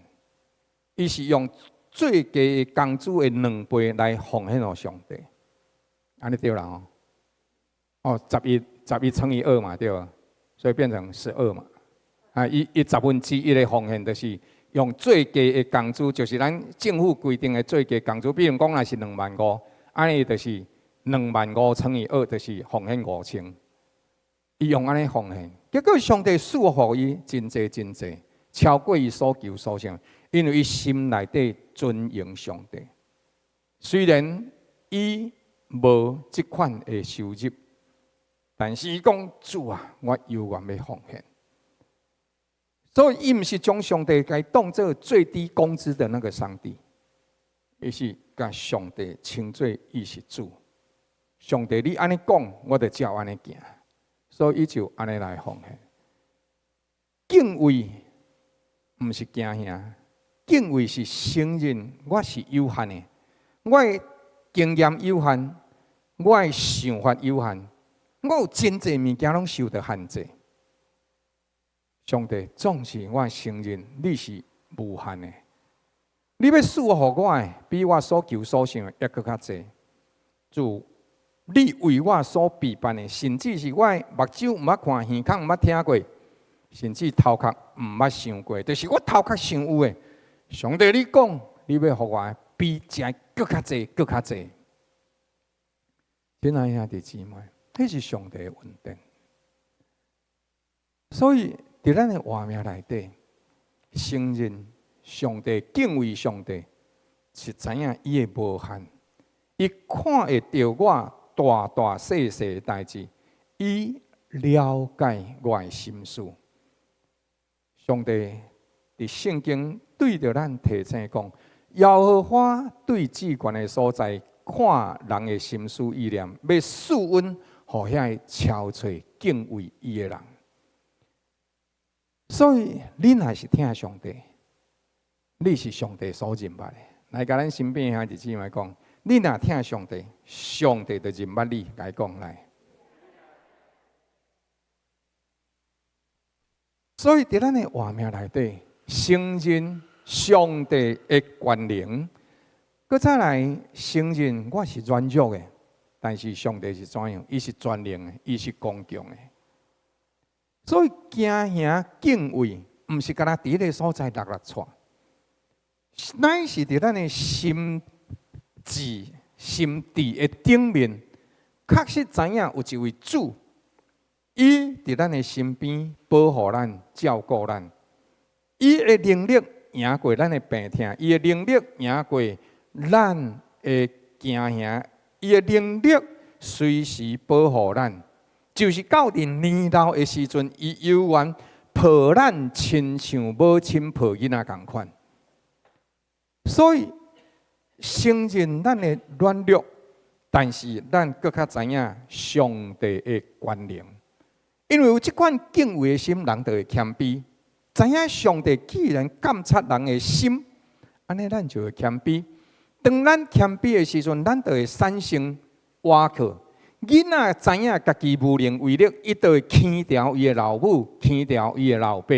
Speaker 1: 伊是用最低的工资的2倍来奉献予上帝，安尼对啦11乘以2嘛对吧？所以变成12嘛。伊1/10的奉献就是用最低的工资，就是咱政府规定的最低工资。比如讲，若是25000，安尼就是25000乘以2，就是奉献5000。伊用安尼奉献，结果上帝赐福伊真济真济，超过伊所求所想。因为伊心内底尊敬上帝，虽然伊无即款的收入，但是伊讲主啊，我犹原要奉献。所以伊毋是将上帝该当作最低工资的那个上帝，伊是甲上帝称作伊是主。上帝你安尼讲，我就照安尼行，所以伊就安尼来奉献。敬畏毋是惊吓。敬畏是承认我是有限的，我的经验有限，我的想法有限，我有真济物件拢受到限制。上帝总是我承认你是无限的，你要赐福我的，比我所求所想的还佫较济。主，你为我所备办的，甚至是我的目睭毋捌看，耳孔毋捌听过，甚至头壳毋捌想过，就是我头壳想有的。上帝，你讲你要互我比这更较济，更较济。亲爱兄弟姊妹，这是上帝的恩典。所以在咱的活命内底，承认上帝、敬畏上帝，是知影伊的无限。伊看会到我大大细细的代志，伊了解我的心思。上帝伫圣经对着咱提醒讲，耶和华对至权的所在，看人的心思意念，要赐恩，互遐憔悴敬畏伊的人。所以你若是听上帝，你是上帝所认捌的。来，甲咱身边兄弟姊妹讲，你若听上帝，上帝就认捌你。来讲来。所以伫咱的活命内底，承认上帝的权能，搁再来承认我是软弱的，但是上帝是怎样？伊是全能的，伊是刚强的。所以惊吓敬畏，毋是干那伫个所在落窜，乃是伫咱的心智、心智的顶面，确实知影有一位主。伊伫咱的身边保护咱、照顾咱，伊的能力赢过咱的病痛，伊的能力赢过咱的惊吓，伊的能力随时保护咱。就是到伫年老的时阵，伊犹原抱咱亲像母亲抱囡仔共款。所以承认咱的软弱，但是咱更较知影上帝的权能。因为有即款敬畏的心，人就会谦卑。知影上帝既然监察人的心，安尼咱就会谦卑。当咱谦卑的时阵，咱就会产生倚靠。囡仔知影家己无能为力，伊就会牵调伊的老母，牵调伊的老爸。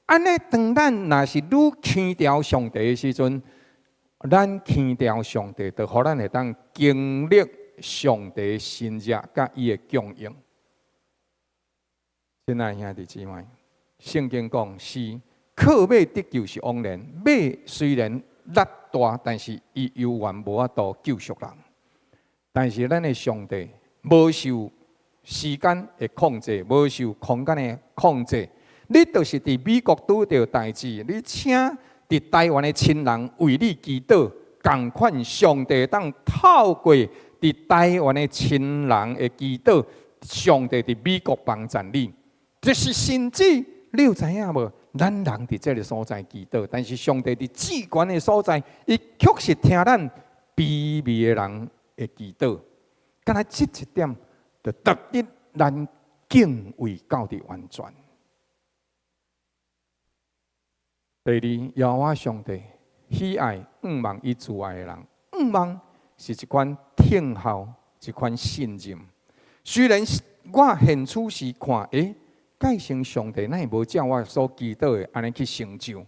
Speaker 1: 安尼，当咱若是愈牵调上帝的时阵，咱牵调上帝，就互咱会当经历上帝的心热，甲伊的供应。亲爱兄弟姊妹，圣经讲是靠马得救是枉然，马虽然力大，但是伊犹原无法度救赎人。但是咱的上帝无受时间的控制，无受空间的控制。你就是伫美国拄到代志，你请伫台湾的亲人为你祈祷，共款上帝当透过伫台湾的亲人的祈祷，上帝伫美国帮助你。就是甚至你有知影无？咱人伫这个所在祈祷，但是上帝伫至关的所在，伊确实听咱卑微的人的祈祷。敢若这一点，就特别咱敬畏到底完全。第二，耶和华上帝喜爱仰望伊慈爱的人。仰望是一款听候，一款信任。虽然我现处时看，改成上帝，咱无照我所祈祷的安尼去成就。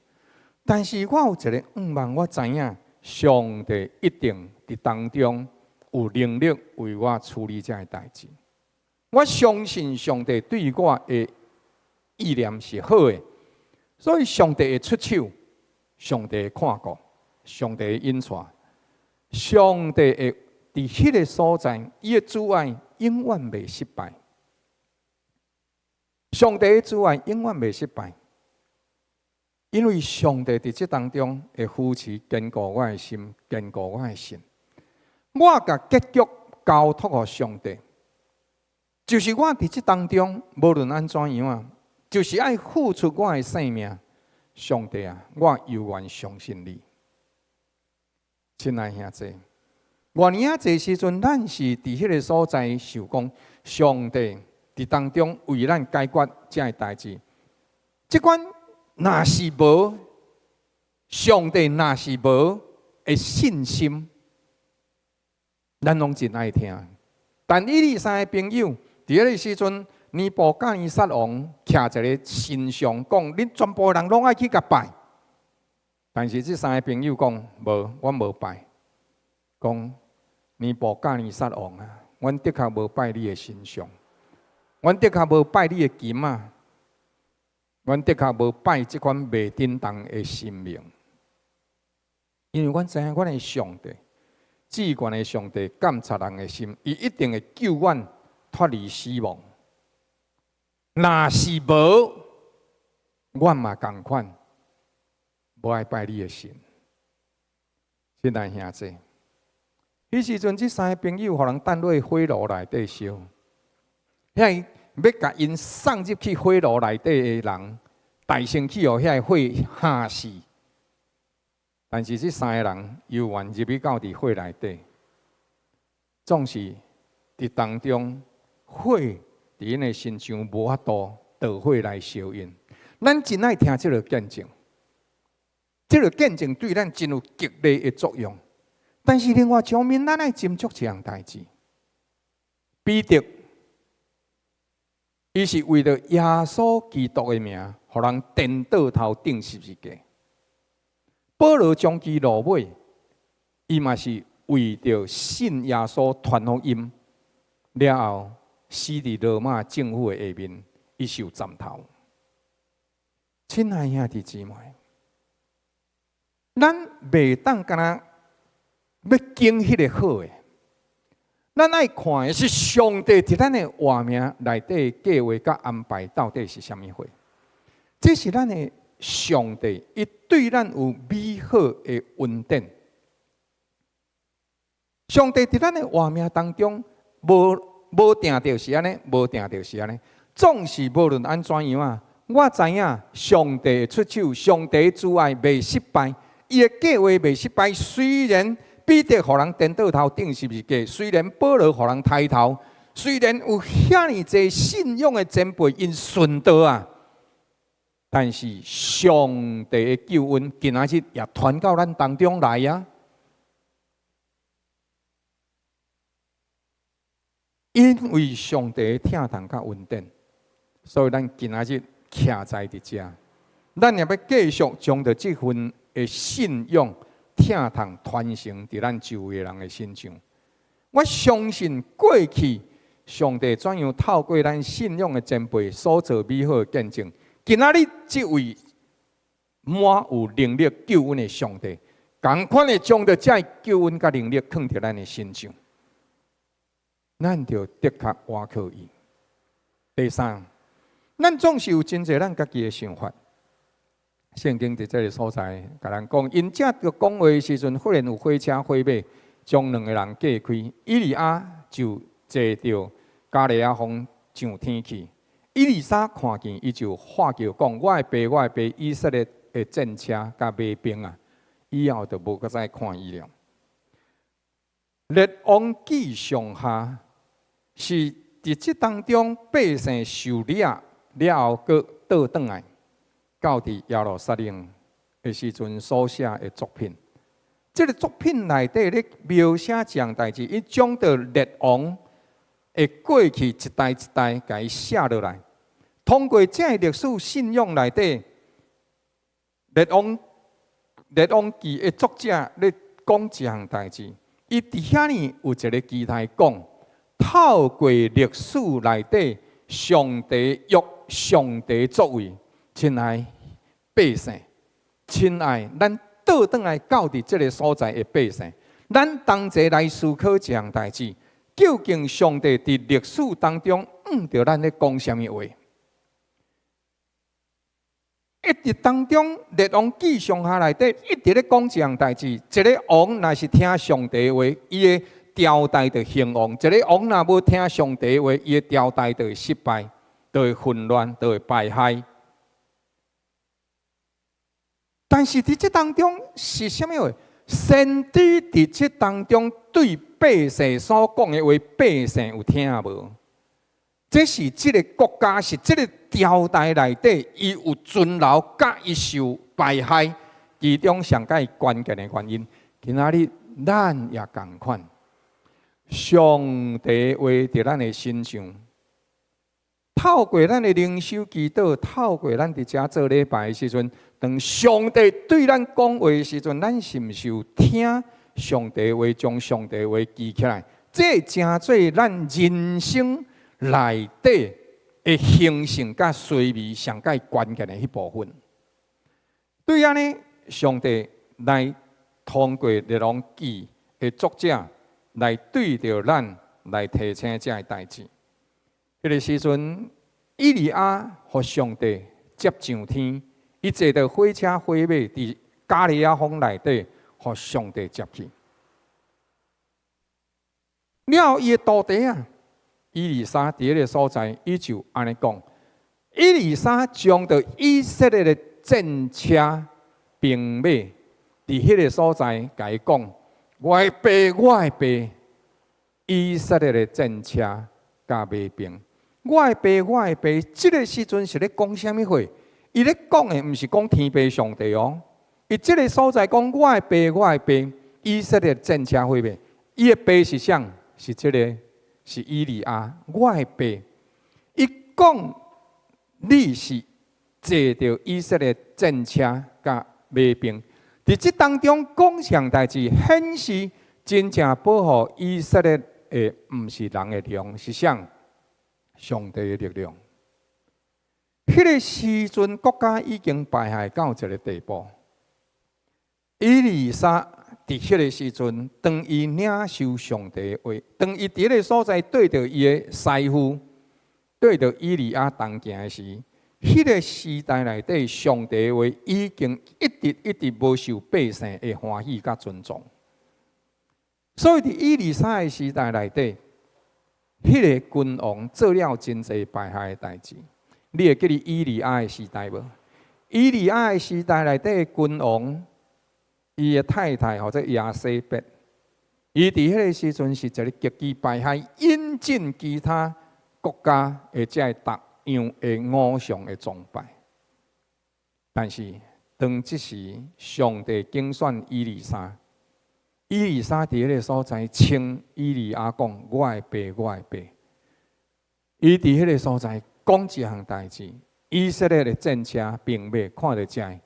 Speaker 1: 但是我有一个仰望，我知影上帝一定伫当中有能力为我处理这个代志。我相信上帝对我的意念是好的，所以上帝会出手，上帝会看顾，上帝会引带，上帝会伫迄个所在，伊的阻碍永远袂失败。上帝的阻碍永远袂失败，因为上帝伫这当中会扶持坚固我的心，坚固我的心。我甲结局交托予上帝，就是我伫这当中，无论安怎样啊，就是爱付出我的生命。上帝啊，我犹原相信你。亲爱兄弟，偌年啊，这时阵，咱是伫迄个所在受讲，上帝伫当中为咱解决这个代志。即款若是无上帝，若是无的信心，咱拢真爱听。但以利沙的朋友伫迄个时阵，尼布甲尼撒王徛在个神上，讲恁全部人拢爱去甲拜。但是这三个朋友讲无，我无拜。讲尼布甲尼撒王啊，阮的确无拜你的神像。阮的确无拜你的金啊，阮的确无拜即款未叮当的神明，因为阮知影，阮的上帝，至高的上帝监察人的心，伊一定会救阮脱离死亡。若是无，阮嘛共款，无爱拜你的神。亲爱兄弟，迄时阵，即三个朋友互人等落火炉内底烧。遐要甲因送入去火炉内底的人，大声去互遐火吓死。但是这三个人犹原入去到伫火内底，总是伫当中火伫因的身上无法度导火来烧因。咱真爱听这个见证，这个见证对咱真有激励的作用。但是另外一方面，咱爱斟酌一样代志，彼得。伊是为了耶稣基督的名，互人颠倒头钉十字架。保罗将其落尾，伊嘛是为着信耶稣传福音了后，死伫罗马政府的下面，伊受斩头。亲爱兄弟姊妹，咱袂当干那要经迄个好的。咱爱看的是上帝伫咱的画面内底计划甲安排到底是虾米货？这是咱的上帝，伊对咱有美好的恩典。上帝伫咱的画面当中，无定着是安尼，无定着是安尼，总是无论安怎样啊，我知影上帝出手，上帝阻碍袂失败，伊的计划袂失败，虽然彼得互人颠倒头钉十字架，虽然保罗互人抬头，虽然有遐尼济信仰的前辈因顺道啊，但是上帝的救恩今仔日也传到咱当中来啊。因为上帝的疼痛甲恩典，所以咱今仔日徛在伫遮，咱也要继续将着这份的信仰疼痛传承伫咱周围人的身上。我相信过去上帝怎样透过咱信仰的前辈所做美好的见证，今仔日这位满有能力救恩的上帝，同款的将着这救恩甲能力放伫咱的身上。咱就的确倚靠伊。第三，咱总是有真侪咱家己的想法。圣经伫这个所在，甲咱讲，因这个讲话的时阵，忽然有火车火马，将两个人隔开。以利亚就坐着加利亚风上天去。以利沙看见，伊就喊叫讲：我的爸，我的爸，以色列的战车甲马兵啊！以后就无搁再看伊了。列王记上下。是伫这当中，百姓受了后，搁倒转来，到伫耶路撒冷的时阵所写的作品。这个作品内底咧描写这样代志，伊将着列王的过去一代一代，甲伊写落来。通过这历史信仰内底，列王记的作者咧讲这样代志，伊伫遐呢有一个期待讲。透过历史内底，上帝约上帝作为，亲爱百姓，亲爱咱倒转来到伫这个所在的百姓，咱同齐来思考这样代志。究竟上帝伫历史当中着咱咧讲什么话？一直当中，列王记上下内底一直咧讲这样代志。一个王若是听上帝的话，伊的朝代就兴旺；一个王若无听上帝的话，伊的朝代就会失败，就会混乱，就会败坏。但是伫这当中是什么话？先知伫这当中对百姓所讲的话，百姓有听无？这是这个国家，是这个朝代内底，伊有存留，甲伊受败害，其中上界关键的原因。今仔日咱也同款。上帝话伫咱的身上，透过咱的灵修祈祷，透过咱伫遮做礼拜的时阵，当上帝对咱讲话的时阵，咱是毋是有听上帝话，将上帝话记起来？这正做咱人生内底的形成甲衰微上界关键的迄部分。对安尼，上帝来通过列王记的作者。来对着咱来提醒这个代志。迄个时阵，以利亚和上帝接上天，伊坐着火车火马伫加利亚风内底，和上帝接去。了后，伊的徒弟啊，以利沙伫迄个所在，伊就安尼讲：以利沙将着以色列的战车兵马伫迄个所在，甲伊讲。我的爸，我的爸，以色列的战车甲马兵。我的爸，我的爸，这个时阵是咧讲什么话？伊咧讲的毋是讲天父上帝哦，伊这个所在讲我的爸，我的爸，以色列战车火马。伊的爸是啥？是这个是以利亚。我的爸，伊讲你是坐着以色列战车甲马兵。伫这当中讲上代志，显示真正保护以色列的，毋是人的力量，是啥？上帝的力量。迄个时阵，国家已经败坏到一个地步。以利沙伫迄个时阵，当伊领受上帝的话，当伊伫迄个所在对着伊的师傅，对着以利亚同行的时。迄个时代内底，上帝的话已经一直无受百姓的欢喜甲尊重。所以伫以利沙的时代内底，迄个君王做了真侪败坏的代志。你会记得以利亚的时代无？以利亚的时代内底，君王伊的太太或者亚西伯，伊伫迄个时阵是一个极其败害，引进其他国家或者逐样的偶像的崇拜。但是当即时，上帝拣选以利沙，以利沙伫迄个所在称以利亚讲：“我的爸，我的爸。”伊伫迄个所在讲一项代志，以色列的战车并未看到遮。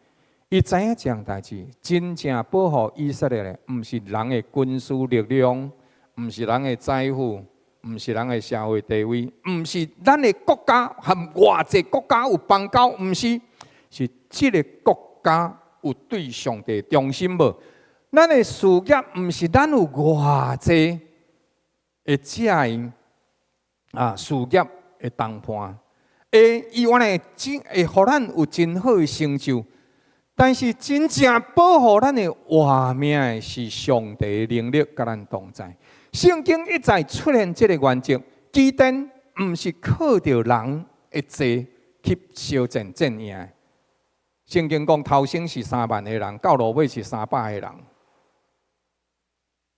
Speaker 1: 伊知影这项代志，真正保护以色列的，毋是人的军事力量，毋是人的财富，毋是人的社会地位，毋是咱的国家和外籍国家有邦交，毋是，是这个国家有对上帝忠心无？咱的事业毋是咱有外籍的遮个事业的同伴，伊原来会互咱有真好的成就。但是真正保护咱的活命的是上帝的能力，甲咱同在。圣经一再出现这个原则，基甸毋是靠着人的罪去烧战战赢。圣经讲头先是3万个人，到落尾是300个人。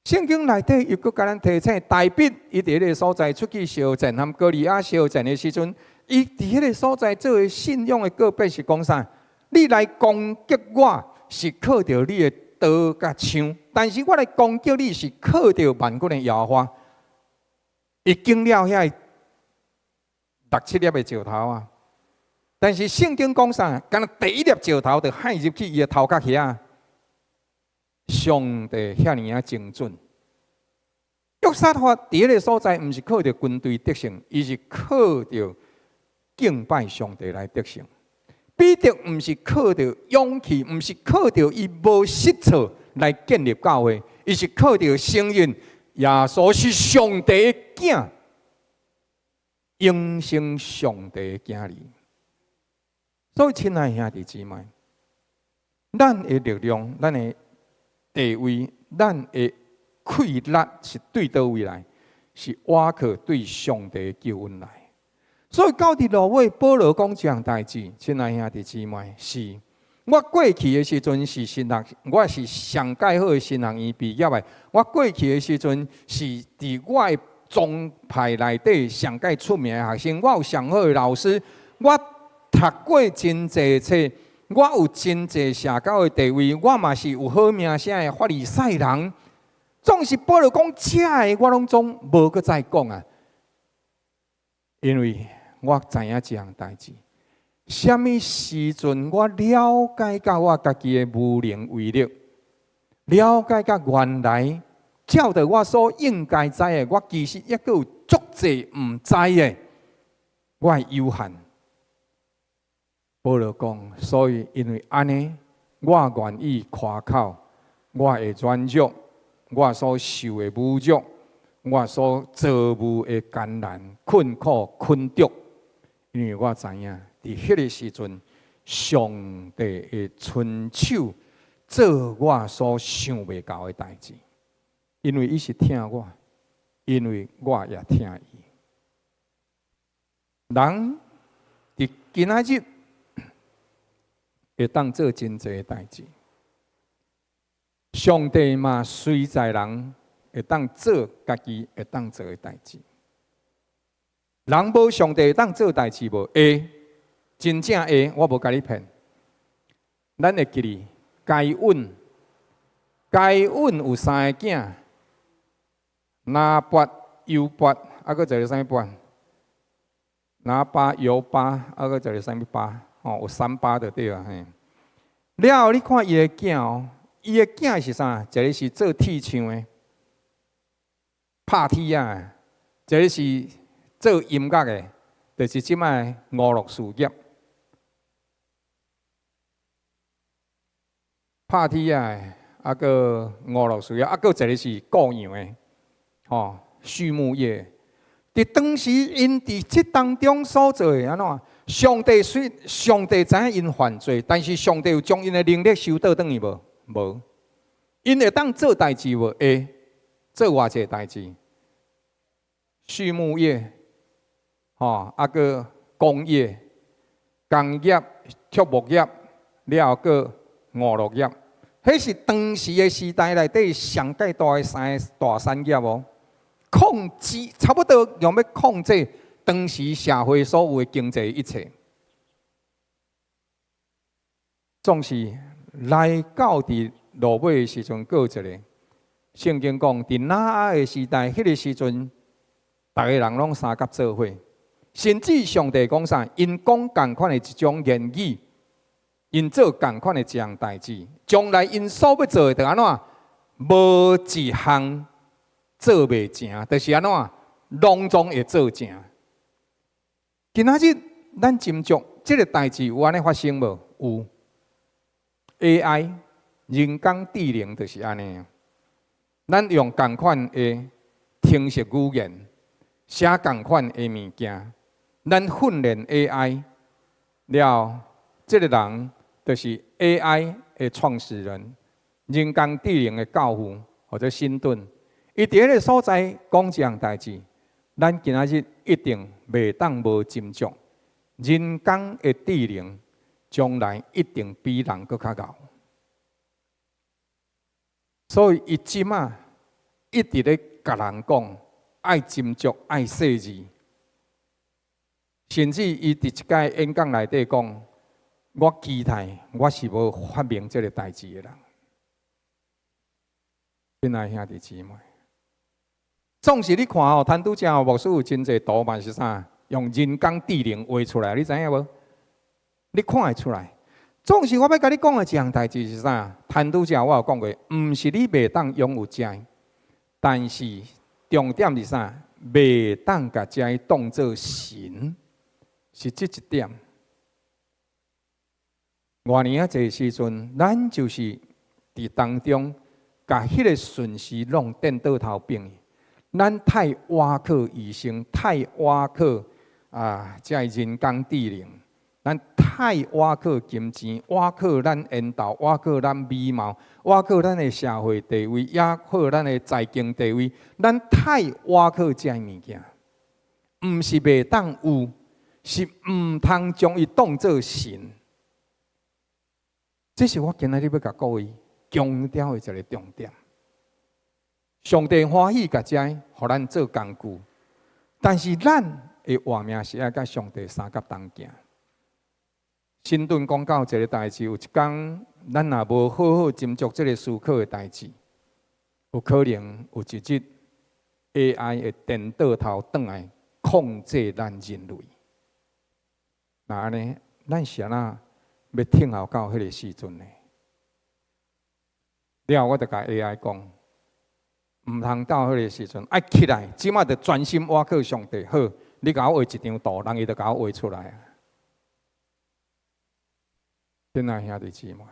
Speaker 1: 圣经内底又佮咱提醒，大卫伊伫迄个所在出去烧战，和歌利亚烧战的时阵，伊伫迄个所在作为信仰的个别是讲啥？你来攻击我是靠着你的刀甲枪，但是我来攻击你是靠着万军的耶和华。伊经了遐6、7粒的石头啊，但是圣经讲啥？敢若第一粒石头就害入去伊的头壳遐。上帝遐尼啊精准。约沙法伫迄个所在，毋是靠着军队得胜，伊是靠着敬拜上帝来得胜。彼得毋是靠着勇气，毋是靠着伊无失措来建立教会，伊是靠着承认耶稣是上帝的囝，永生上帝的囝儿。所以，亲爱的兄弟姊妹，咱的力量、咱的地位、咱的气力是对倒位来？是倚靠对上帝的救恩来。所以到伫落尾，保罗讲这样代志，亲爱兄弟姊妹，是我过去的时阵是神学，我是上介好的神学院毕业的。我过去的时阵是伫我的宗派内底上介出名的学生，我有上好的老师，我读过真济册，我有真济社交的地位，我嘛是有好名声的法利赛人。总是保罗讲这个，我拢总无搁再讲啊，因为我知影这样代志。什么时阵我了解到我家己的无能为力，了解到原来照着我所应该知的，我其实也有足济唔知的，我有限。保罗讲，所以因为安尼，我愿意夸口，我的软弱，我所受的侮辱，我所遭遇的艰难、困苦、困毒，因为我知影，伫迄个时阵，上帝的伸手做我所想袂到的代志，因为伊是听我，因为我也听伊。人伫今仔日会当做真济的代志，上帝嘛随在人会当做家己会当做的代志。人无上帝会当做代志无？会，真正会，我无甲你骗。咱会记哩，该允有3个囝，拿拔、犹拔，还佫一个啥物拔？拿巴、犹巴，还佫一个啥物巴？哦，有3巴就对啊，嘿。了后，你看伊的囝哦，伊的囝是啥？一个是做铁匠的，拍铁啊；一个是做音乐的，就是即摆娱乐事业。拍铁啊，啊个娱乐事业，啊个一个是雇羊的，吼，畜牧业。伫当时因伫即当中所做的安怎？上帝知影因犯罪，但是上帝有将因的能力收倒转去无？无。因会当做代志无？会做偌济代志？畜牧业，吼，啊个工业、工业、畜牧业，了后个娱乐业，迄是当时的时代内底上界大的三个大产业哦，控制差不多用要控制当时社会所有的经济一切。总是来到伫落尾的时阵，过一个圣经讲，伫那阿的时代，迄个时阵，逐个人拢三甲做伙，甚至上帝讲啥，因讲共款的一种言语。因做共款的一项代志，将来因所要做的就安怎？无一项做袂成，就是安怎？拢总会做成。今仔日咱斟酌这个代志有安尼发生无？有。AI 人工智能就是安尼。咱用共款的程式语言写共款的物件，咱训练 AI 了，这个人。就是 AI 的创始人，人工智能的教父或者辛顿，伊伫迄个所在讲这样代志，咱今仔日一定袂当无斟酌，人工的智能将来一定比人搁较高。所以伊即马一直咧甲人讲，爱斟酌，爱细致，甚至伊伫一届演讲内底讲。我期待我是无发明这个代志的人，亲爱兄弟姊妹，总是你看哦，摊拄只牧师有真济图嘛是啥？用人工智能画出来，你知影无？你看会出来。总是我要甲你讲的一项代志是啥？摊拄只我有讲过，毋是你袂当拥有遮，但是重点是啥？袂当甲遮当作神，是这一点。偌年啊，这时阵，咱就是伫当中，甲迄个顺序弄颠倒头边。咱太挖靠医生，太挖靠这人工智能，咱太挖靠金钱，挖靠咱缘投，挖靠咱美貌，挖靠咱的社会地位，也靠咱的财经地位。咱太挖靠这物件，毋是袂当有，是毋通将伊当作神。这是我今仔日要甲各位强调的一个重点。上帝欢喜甲遮，互咱做工具，但是咱的活命是爱甲上帝三甲同行。辛顿讲到一个代志，有一天咱若无好好斟酌这个思考的代志，有可能有一日 AI 会颠倒头转来控制咱人类。那安尼，咱是安怎？要听候到迄个时阵呢？了，我就甲 AI 讲，毋通到迄个时阵，爱起来，即马就专心倚靠上帝。好，你甲我画一张图，人伊就甲我画出来啊！亲爱兄弟姊妹，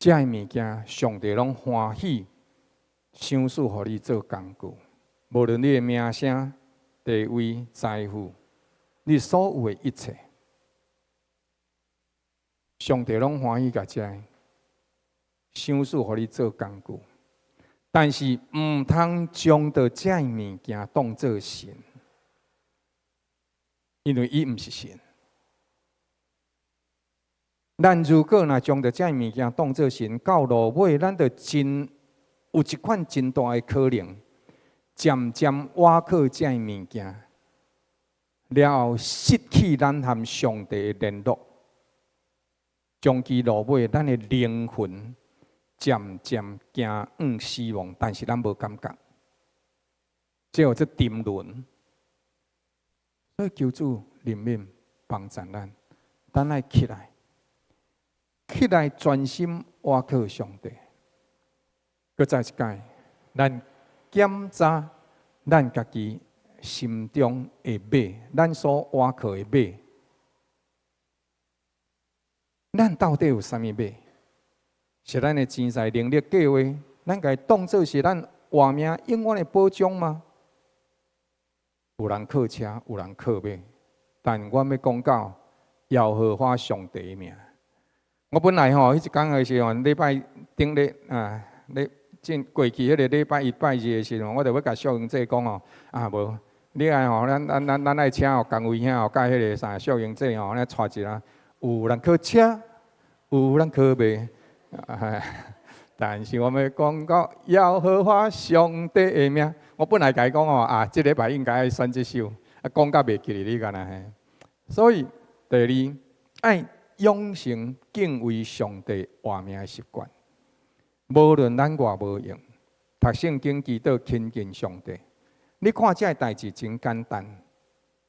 Speaker 1: 这物件上帝拢欢喜，赏赐互你做工具，无论你的名声、地位、财富，你所有的一切。上帝拢欢喜甲遮，赏赐互你做工具，但是毋通将到遮物件当作神，因为伊毋是神。咱如果若将到遮物件当作神，到落尾，咱就真有一款真大的可能，渐渐倚靠遮物件，了后失去咱和上帝的联络。终其落尾，咱的灵魂渐渐行往死亡，但是咱无感觉，只有这沉沦。所以求主怜悯帮助咱，咱爱起来，起来专心倚靠上帝。搁再一届，咱检查咱家己心中的马，咱所倚靠的马。咱到底有啥物马？是咱的钱财、能力、计划，咱该当作是咱活命永远的保障吗？有人靠车，有人靠马，但我要讲到耶和华上帝的名。我本来迄一天的时候，礼拜顶日咧过去迄个礼拜一、拜二的时候，我就要甲小英姐讲无，你爱咱爱请工位遐甲迄个啥小英姐咱带一下。有人靠车，有咱可袂。但是我们讲到耶和华上帝的名，我本来甲伊讲哦，这礼拜应该爱选这首，讲到袂记哩，你敢若嘿。所以第二，爱养成敬畏上帝活命的习惯。无论咱外无用，读圣经、祈祷、亲近上帝。你看这代志真简单，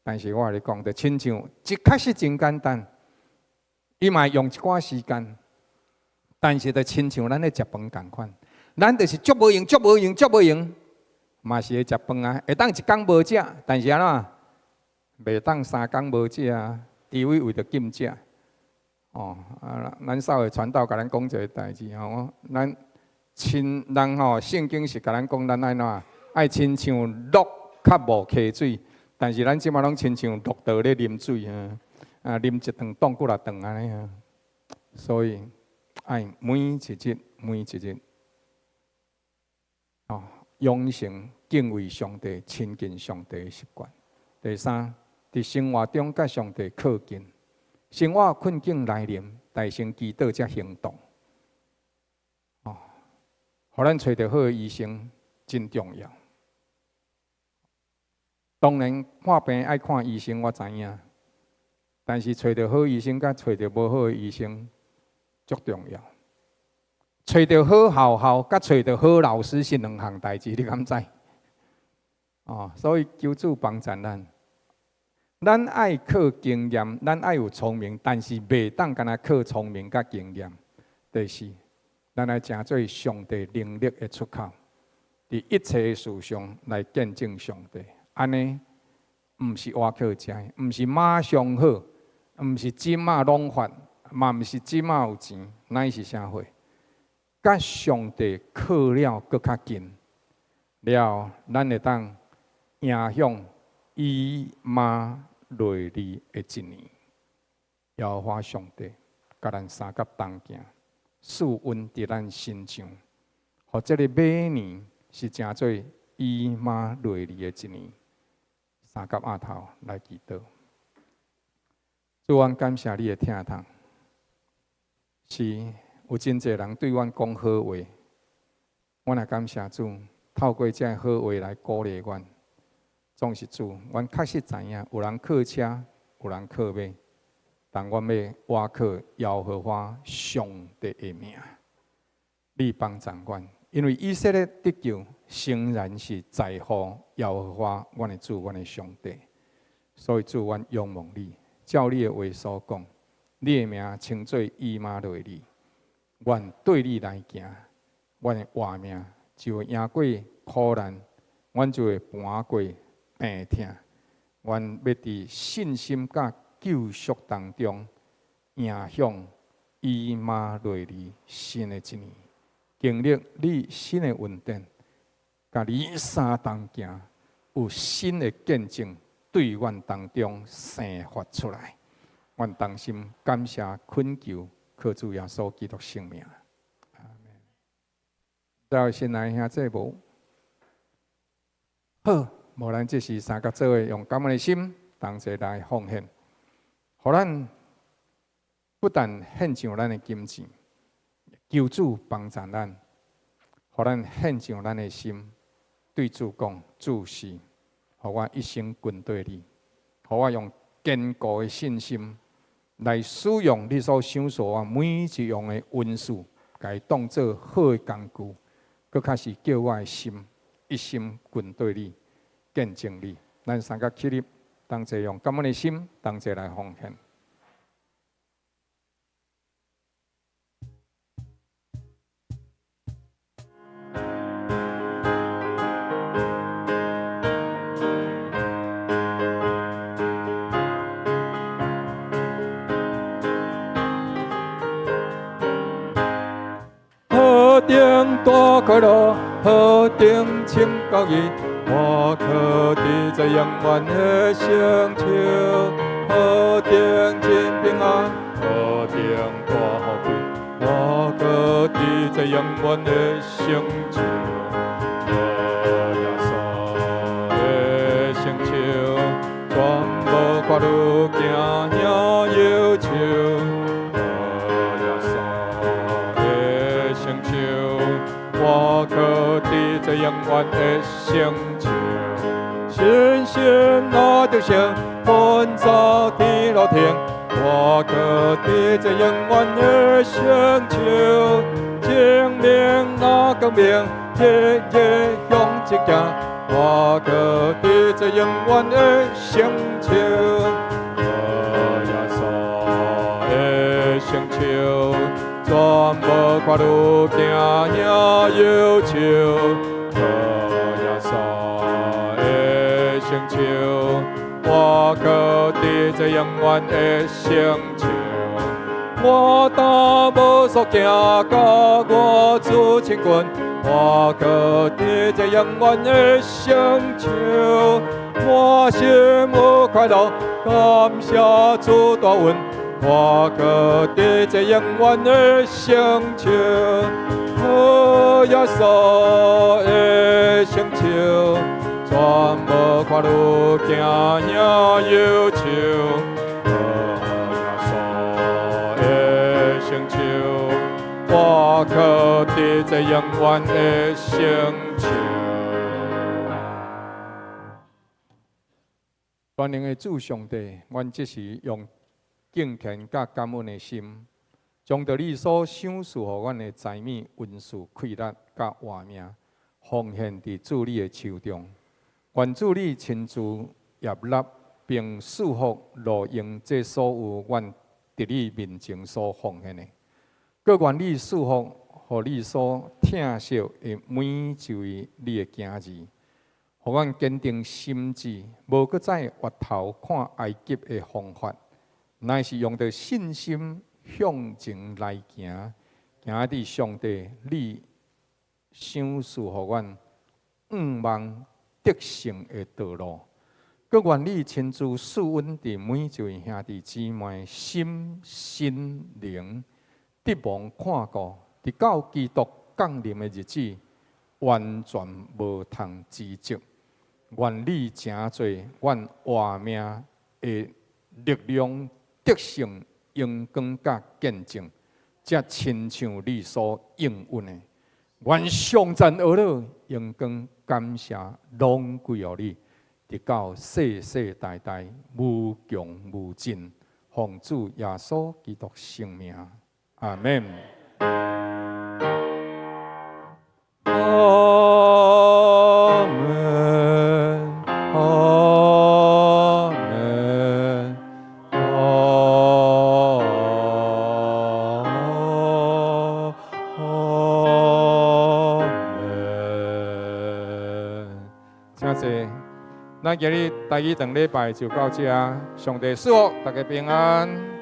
Speaker 1: 但是我甲你讲，就亲像一确实真简单，伊嘛用一寡时间。但是，就亲像咱咧食饭共款，咱就是足无用、足无用、足无用，嘛是会食饭啊。会当一工无食，但是安怎？袂当3工无食啊。除非为着禁食。哦，咱稍微传道，甲咱讲一个代志吼，咱圣经是甲咱讲，咱爱怎？爱亲像鹿较无溪水，但是咱即马拢亲像鹿道咧啉水啊，啉一顿挡几啊顿安尼啊。所以。爱每一日，养成敬畏上帝、亲近上帝的习惯。第三，伫生活中甲上帝靠近，生活困境来临，大声祈祷才行动。互咱找到好的医生真重要。当然，看病爱看医生，我知影，但是找到好医生，甲找到无好的医生。足重要，找到好校校，甲找到好老师是两项代志，你敢知？所以求主帮助咱。咱爱靠经验，咱爱有聪明，但是袂当干那靠聪明甲经验。第四，咱爱成做上帝能力的出口，伫一切事上来见证上帝。安尼，毋是活靠食，毋是马上好，毋是即马拢发。嘛毋是即马有钱，乃是啥货？甲上帝靠了搁较近，了咱会当影响以马内利的一年。耶和华上帝甲咱三甲同行，赐恩伫咱身上，互这个每年是成做以马内利的一年。三甲阿头来祈祷，主，阮感谢你的听堂。是有真侪人对阮讲好话，阮也感谢主，透过这好话来鼓励阮。总是主，阮确实知影，有人靠车，有人靠马，但阮要活靠耶和华上帝的名。你帮助阮，因为以色列得救，诚然是在乎耶和华，阮的主，阮的上帝。所以主，阮仰望你，照你的话所讲。你的名称作以马内利，愿对你来行，阮的活命就会赢过苦难，阮就会搬过病痛，阮要伫信心甲救赎当中迎向以马内利新的一年，经历你新的稳定，甲你三同行，有新的见证对阮当中生发出来。阮同心感谢恳求，靠主耶稣基督圣名。阿门。再先来兄姐无好，无咱这是三甲做伙用感恩的心，同齐来奉献，互咱不但献上咱的金钱，求主帮助咱，互咱献上咱的心，对主讲：主是，互我一生跟对你，互我用坚固的信心。来使用你所想所每一样的文字，甲伊当作好的工具，搁较是叫我的心一心跟对你，见证你。咱三甲起立，同齐用感恩的心，同齐来奉献。河顶大快乐，河顶深高义，我可伫在永远的成就。河顶真平安，河顶大富贵，我可伫在永远的成就。耶稣的成就，全部跨路行影要求。耶稣。我可伫这永远的成就。信心我着成，奋走天路停。我可伫这永远的成就，证明那革命日日向前行。我可伫这永远的成就，耶稣的成就，全无看路行也要求。耶稣的成就，我可伫这永远的成就。我担无所惊，甲我主亲近。我可伫这永远的成就，我心有快乐，感谢主大恩。我可伫这永远的成就，耶稣的成就，全无看路行也要求。耶稣的成就。我可伫这永远的成就。全能的主上帝，阮即时用敬虔甲感恩的心，将着你所赏赐予阮的财米、运势、快乐甲活命，奉献伫主你的手中。愿主你亲自业纳，并祝福路用这所有阮伫你面前所奉献的。各愿你祝福，互你所疼惜的每一位你的囝儿，互阮坚定心志，无搁再回头看埃及的方法，乃是用着信心向前来行，行伫上帝你赏赐互阮望得胜的道路。各愿你亲自赐恩伫每一位兄弟姊妹心、心灵。得望看顾，直到基督降临的日子，完全无通知足。愿你诚做阮活命的力量、得胜、阳光甲见证，才亲像你所应允的。愿上赞而乐、阳光、感谢，拢归乎你，直到世世代代无穷无尽。奉主耶稣基督圣名。阿门。阿门。阿门。阿门。真谢，咱今日第一堂礼拜就到这，上帝祝福大家平安。